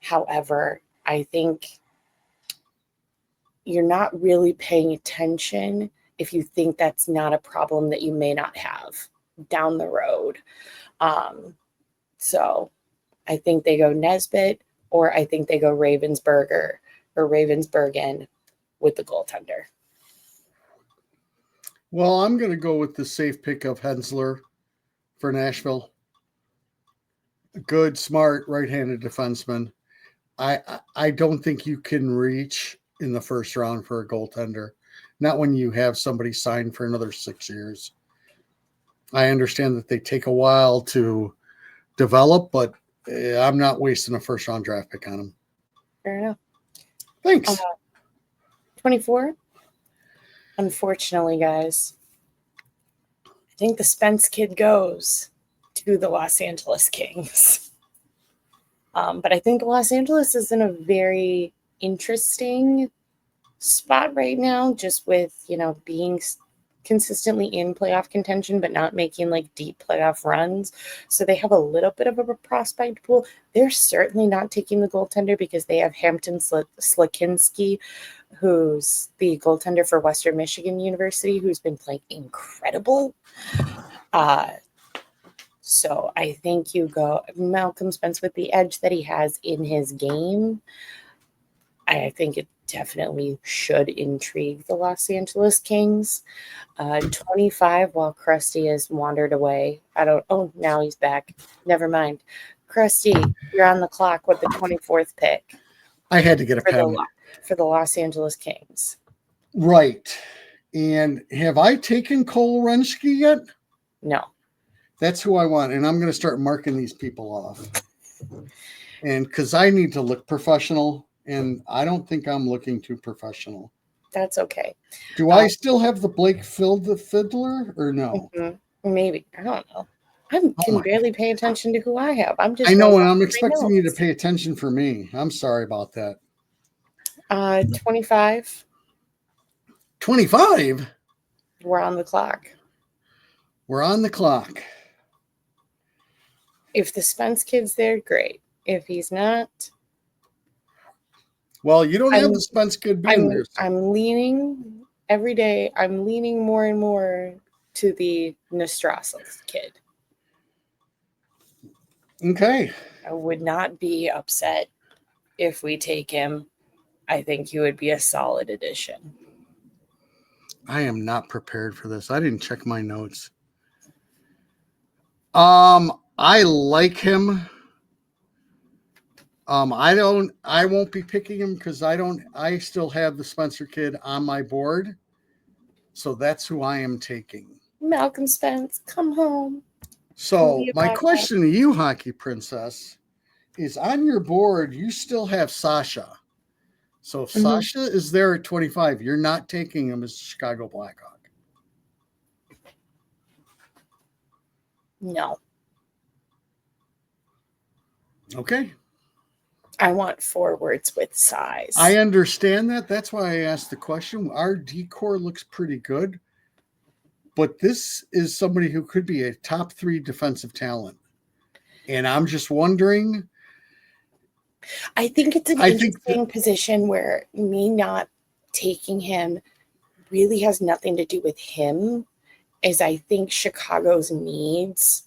However, I think you're not really paying attention if you think that's not a problem that you may not have down the road. So I think they go Nesbitt, or I think they go Ravensbergen with the goaltender. Well, I'm going to go with the safe pick of Hensler for Nashville. Good, smart, right-handed defenseman. I don't think you can reach in the first round for a goaltender. Not when you have somebody signed for another 6 years. I understand that they take a while to develop, but I'm not wasting a first-round draft pick on them. Fair enough. Thanks. 24. Unfortunately, guys, I think the Spence kid goes to the Los Angeles Kings. But I think Los Angeles is in a very interesting spot right now, just with, being consistently in playoff contention, but not making like deep playoff runs. So they have a little bit of a prospect pool. They're certainly not taking the goaltender because they have Hampton Slakinski, who's the goaltender for Western Michigan University, who's been playing incredible. So I think you go Malcolm Spence with the edge that he has in his game. I think it definitely should intrigue the Los Kings. 25, while Krusty has wandered away. Now he's back. Never mind. Krusty, you're on the clock with the 24th pick. I had to get a pen. For the Los Angeles Kings. Right. And have I taken Cole Renschke yet? No. That's who I want. And I'm going to start marking these people off. And because I need to look professional, and I don't think I'm looking too professional. That's okay. Do I still have the Blake Fiddler or no? Maybe. I don't know. I can barely pay attention to who I have. I know, and I'm expecting you to pay attention for me. I'm sorry about that. 25. 25? We're on the clock. We're on the clock. If the Spence kid's there, great. If he's not... Well, you don't have the Spence kid being there. I'm leaning every day. I'm leaning more and more to the Nostrasos kid. Okay. I would not be upset if we take him. I think he would be a solid addition. I am not prepared for this. I didn't check my notes. I like him. I won't be picking him because I still have the Spencer kid on my board. So that's who I am taking. Malcolm Spence, come home. So my question to you, Hockey Princess, is on your board, you still have Sasha. So if Sasha is there at 25, you're not taking him as a Chicago Blackhawk. No. Okay. I want forwards with size. I understand that. That's why I asked the question. Our decor looks pretty good, but this is somebody who could be a top 3 defensive talent. And I'm just wondering. I think it's an I think interesting position where me not taking him really has nothing to do with him, is I think Chicago's needs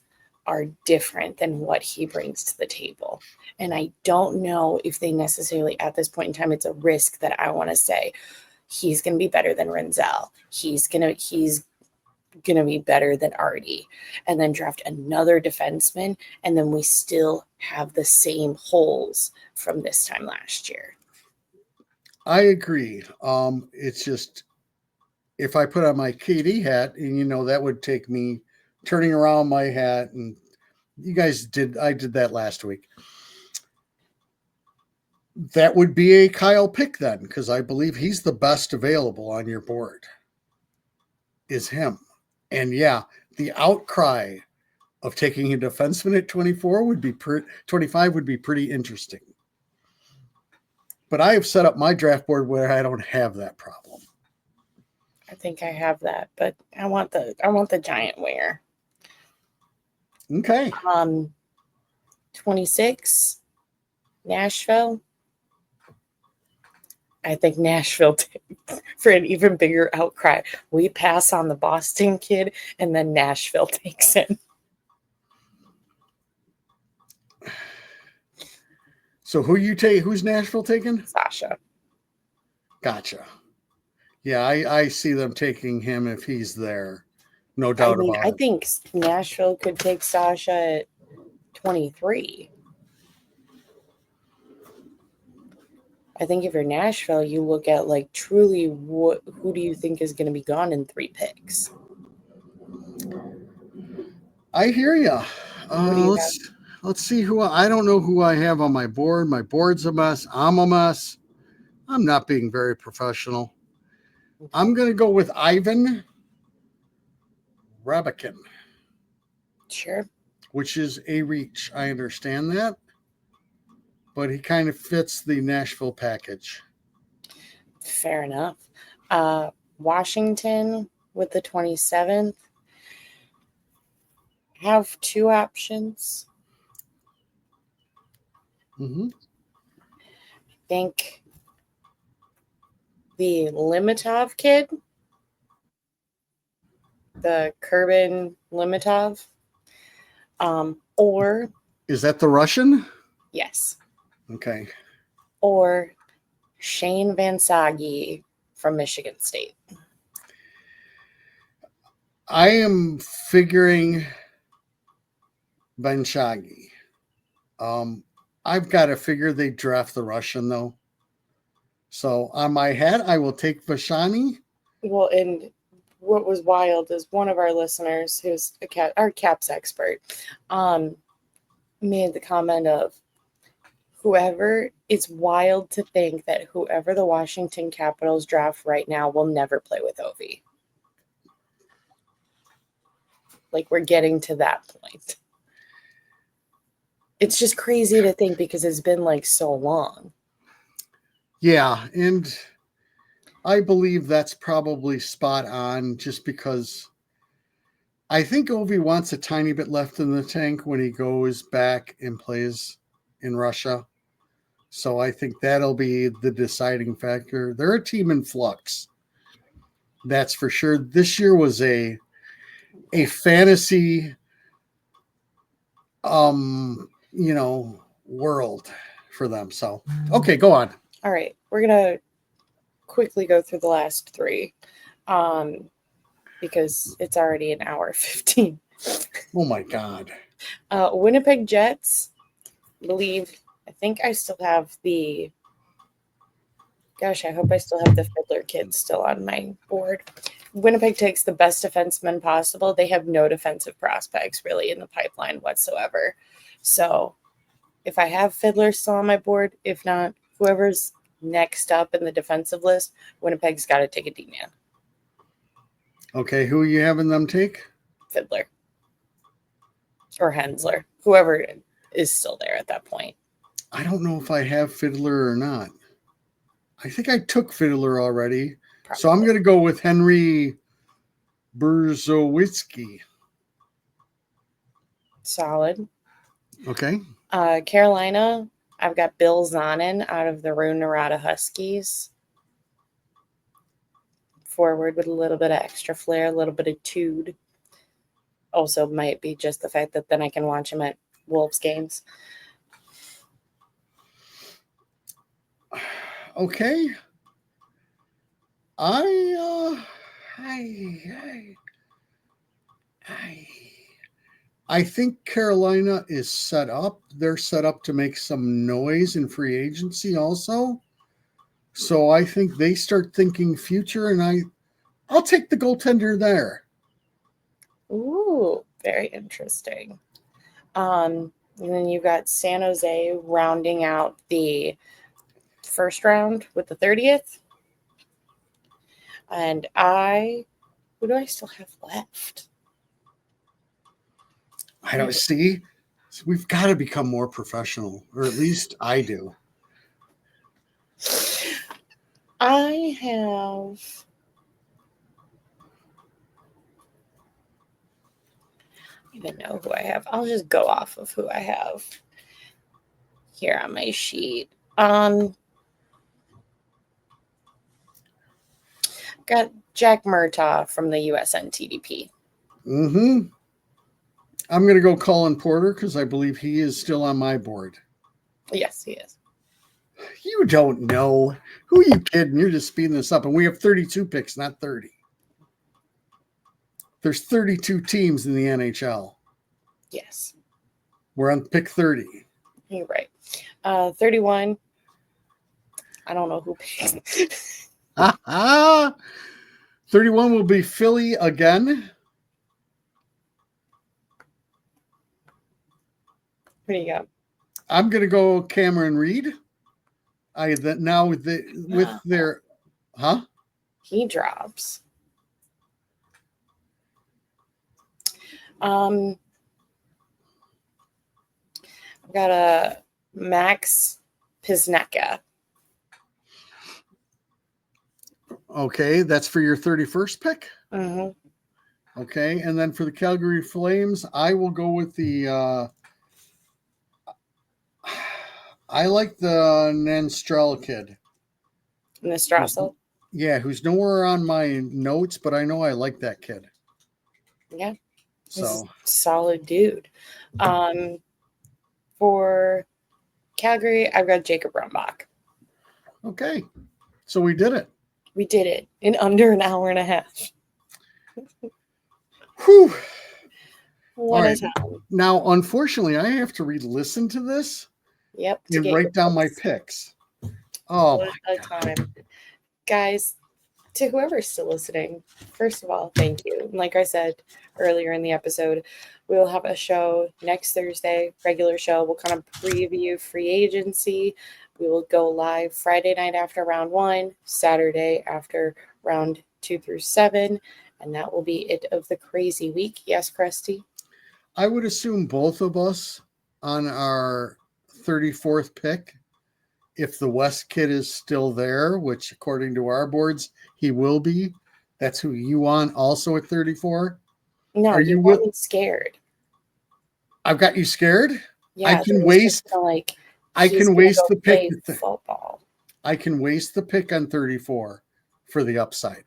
are different than what he brings to the table. And I don't know if they necessarily, at this point in time, it's a risk that I want to say he's going to be better than Renzel. He's going to be better than Artie, and then draft another defenseman, and then we still have the same holes from this time last year. I agree. It's just, if I put on my KD hat, and that would take me turning around my hat, and I did that last week. That would be a Kyle pick then, because I believe he's the best available on your board. Is him. And yeah, the outcry of taking a defenseman at 25 would be pretty interesting. But I have set up my draft board where I don't have that problem. I think I have that, but I want the giant winger. Okay. 26, Nashville. I think Nashville, for an even bigger outcry, we pass on the Boston kid, and then Nashville takes him. So who's Nashville taking? Sasha. Gotcha. Yeah, I see them taking him if he's there. No doubt about it. I think Nashville could take Sasha at 23. I think if you're Nashville, you look at truly who do you think is going to be gone in 3 picks? I hear you. Let's see who I don't know who I have on my board. My board's a mess. I'm a mess. I'm not being very professional. I'm going to go with Ivan Rabikin. Sure. Which is a reach. I understand that. But he kind of fits the Nashville package. Fair enough. Washington with the 27th. Have 2 options. Mm-hmm. I think the Limitov kid, the Kerbin Limitov, or... Is that the Russian? Yes. Okay. Or Shane Van Sage from Michigan State. I am figuring Benshagi. I've got to figure they draft the Russian, though. So on my head, I will take Vashani. Well, and what was wild is one of our listeners, who's our Caps expert, made the comment of, it's wild to think that whoever the Washington Capitals draft right now will never play with Ovi. We're getting to that point. It's just crazy to think because it's been so long. Yeah, and I believe that's probably spot on, just because I think Ovi wants a tiny bit left in the tank when he goes back and plays in Russia. So I think that'll be the deciding factor. They're a team in flux. That's for sure. This year was a fantasy world for them. So, okay, go on. All right. We're going to quickly go through the last 3 because it's already an hour 15. Oh, my God. Winnipeg Jets, I think I still have I hope I still have the Fiddler kid still on my board. Winnipeg takes the best defenseman possible. They have no defensive prospects really in the pipeline whatsoever. So if I have Fiddler still on my board, if not, whoever's next up in the defensive list, Winnipeg's got to take a D-man. Okay, who are you having them take? Fiddler. Or Hensler. Whoever. is still there at that point. I don't know if I have Fiddler or not. I think I took Fiddler already. Probably. So I'm going to go with Henry Berzowitzki. Solid. Okay. Carolina, I've got Bill Zonin out of the Rune Narada Huskies. Forward with a little bit of extra flair, a little bit of tude. Also might be just the fact that then I can watch him at Wolves games. Okay. I think Carolina is set up. They're set up to make some noise in free agency also. So I think they start thinking future, and I'll take the goaltender there. Ooh, very interesting. And then you've got San Jose rounding out the first round with the 30th. And who do I still have left? I don't see. So we've got to become more professional, or at least I do. I have. I don't even know who I have. I'll just go off of who I have here on my sheet. Got Jack Murtaugh from the USN TDP. Mm-hmm. I'm going to go Colin Porter because I believe he is still on my board. Yes, he is. You don't know. Who are you kidding? You're just speeding this up. And we have 32 picks, not 30. There's 32 teams in the NHL. Yes. We're on pick 30. You're right. 31. I don't know who picked. 31 will be Philly again. What do you got? I'm going to go Cameron Reed. He drops. I've got a Max Pizneka. Okay, that's for your 31st pick. Mm-hmm. Okay, and then for the Calgary Flames, I will go with the. I like the Nanstrel kid. Nestrassel? Yeah, who's nowhere on my notes, but I know I like that kid. Yeah. So solid dude. For Calgary, I've got Jacob Rumbach. Okay. So we did it. We did it in under an hour and a half. Whew. What is happening? Now, unfortunately, I have to re-listen to this. Yep. And write down my picks. Oh, what a time. Guys, to whoever's still listening, first of all, thank you. Like I said earlier in the episode, we'll have a show next Thursday, regular show. We'll kind of preview free agency. We will go live Friday night after round 1, Saturday after round 2 through 7, and that will be it of the crazy week. Yes, Krusty? I would assume both of us on our 34th pick, if the West kid is still there, which according to our boards, he will be. That's who you want also at 34. No, Are you want me scared. I've got you scared? Yeah, I can waste the pick. Football. I can waste the pick on 34 for the upside.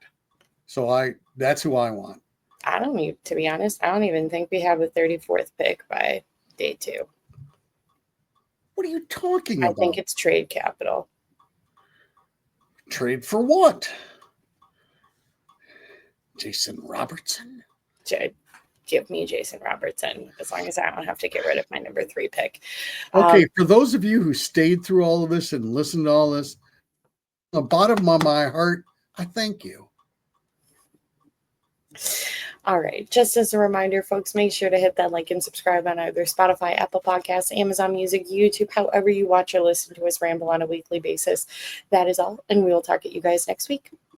So that's who I want. To be honest, I don't even think we have a 34th pick by day 2. What are you talking about? I think it's trade capital. Trade for what? Jason Robertson? Give me Jason Robertson, as long as I don't have to get rid of my number 3 pick. Okay, for those of you who stayed through all of this and listened to all this, the bottom of my heart, I thank you. All right. Just as a reminder, folks, make sure to hit that like and subscribe on either Spotify, Apple Podcasts, Amazon Music, YouTube, however you watch or listen to us ramble on a weekly basis. That is all. And we will talk at you guys next week.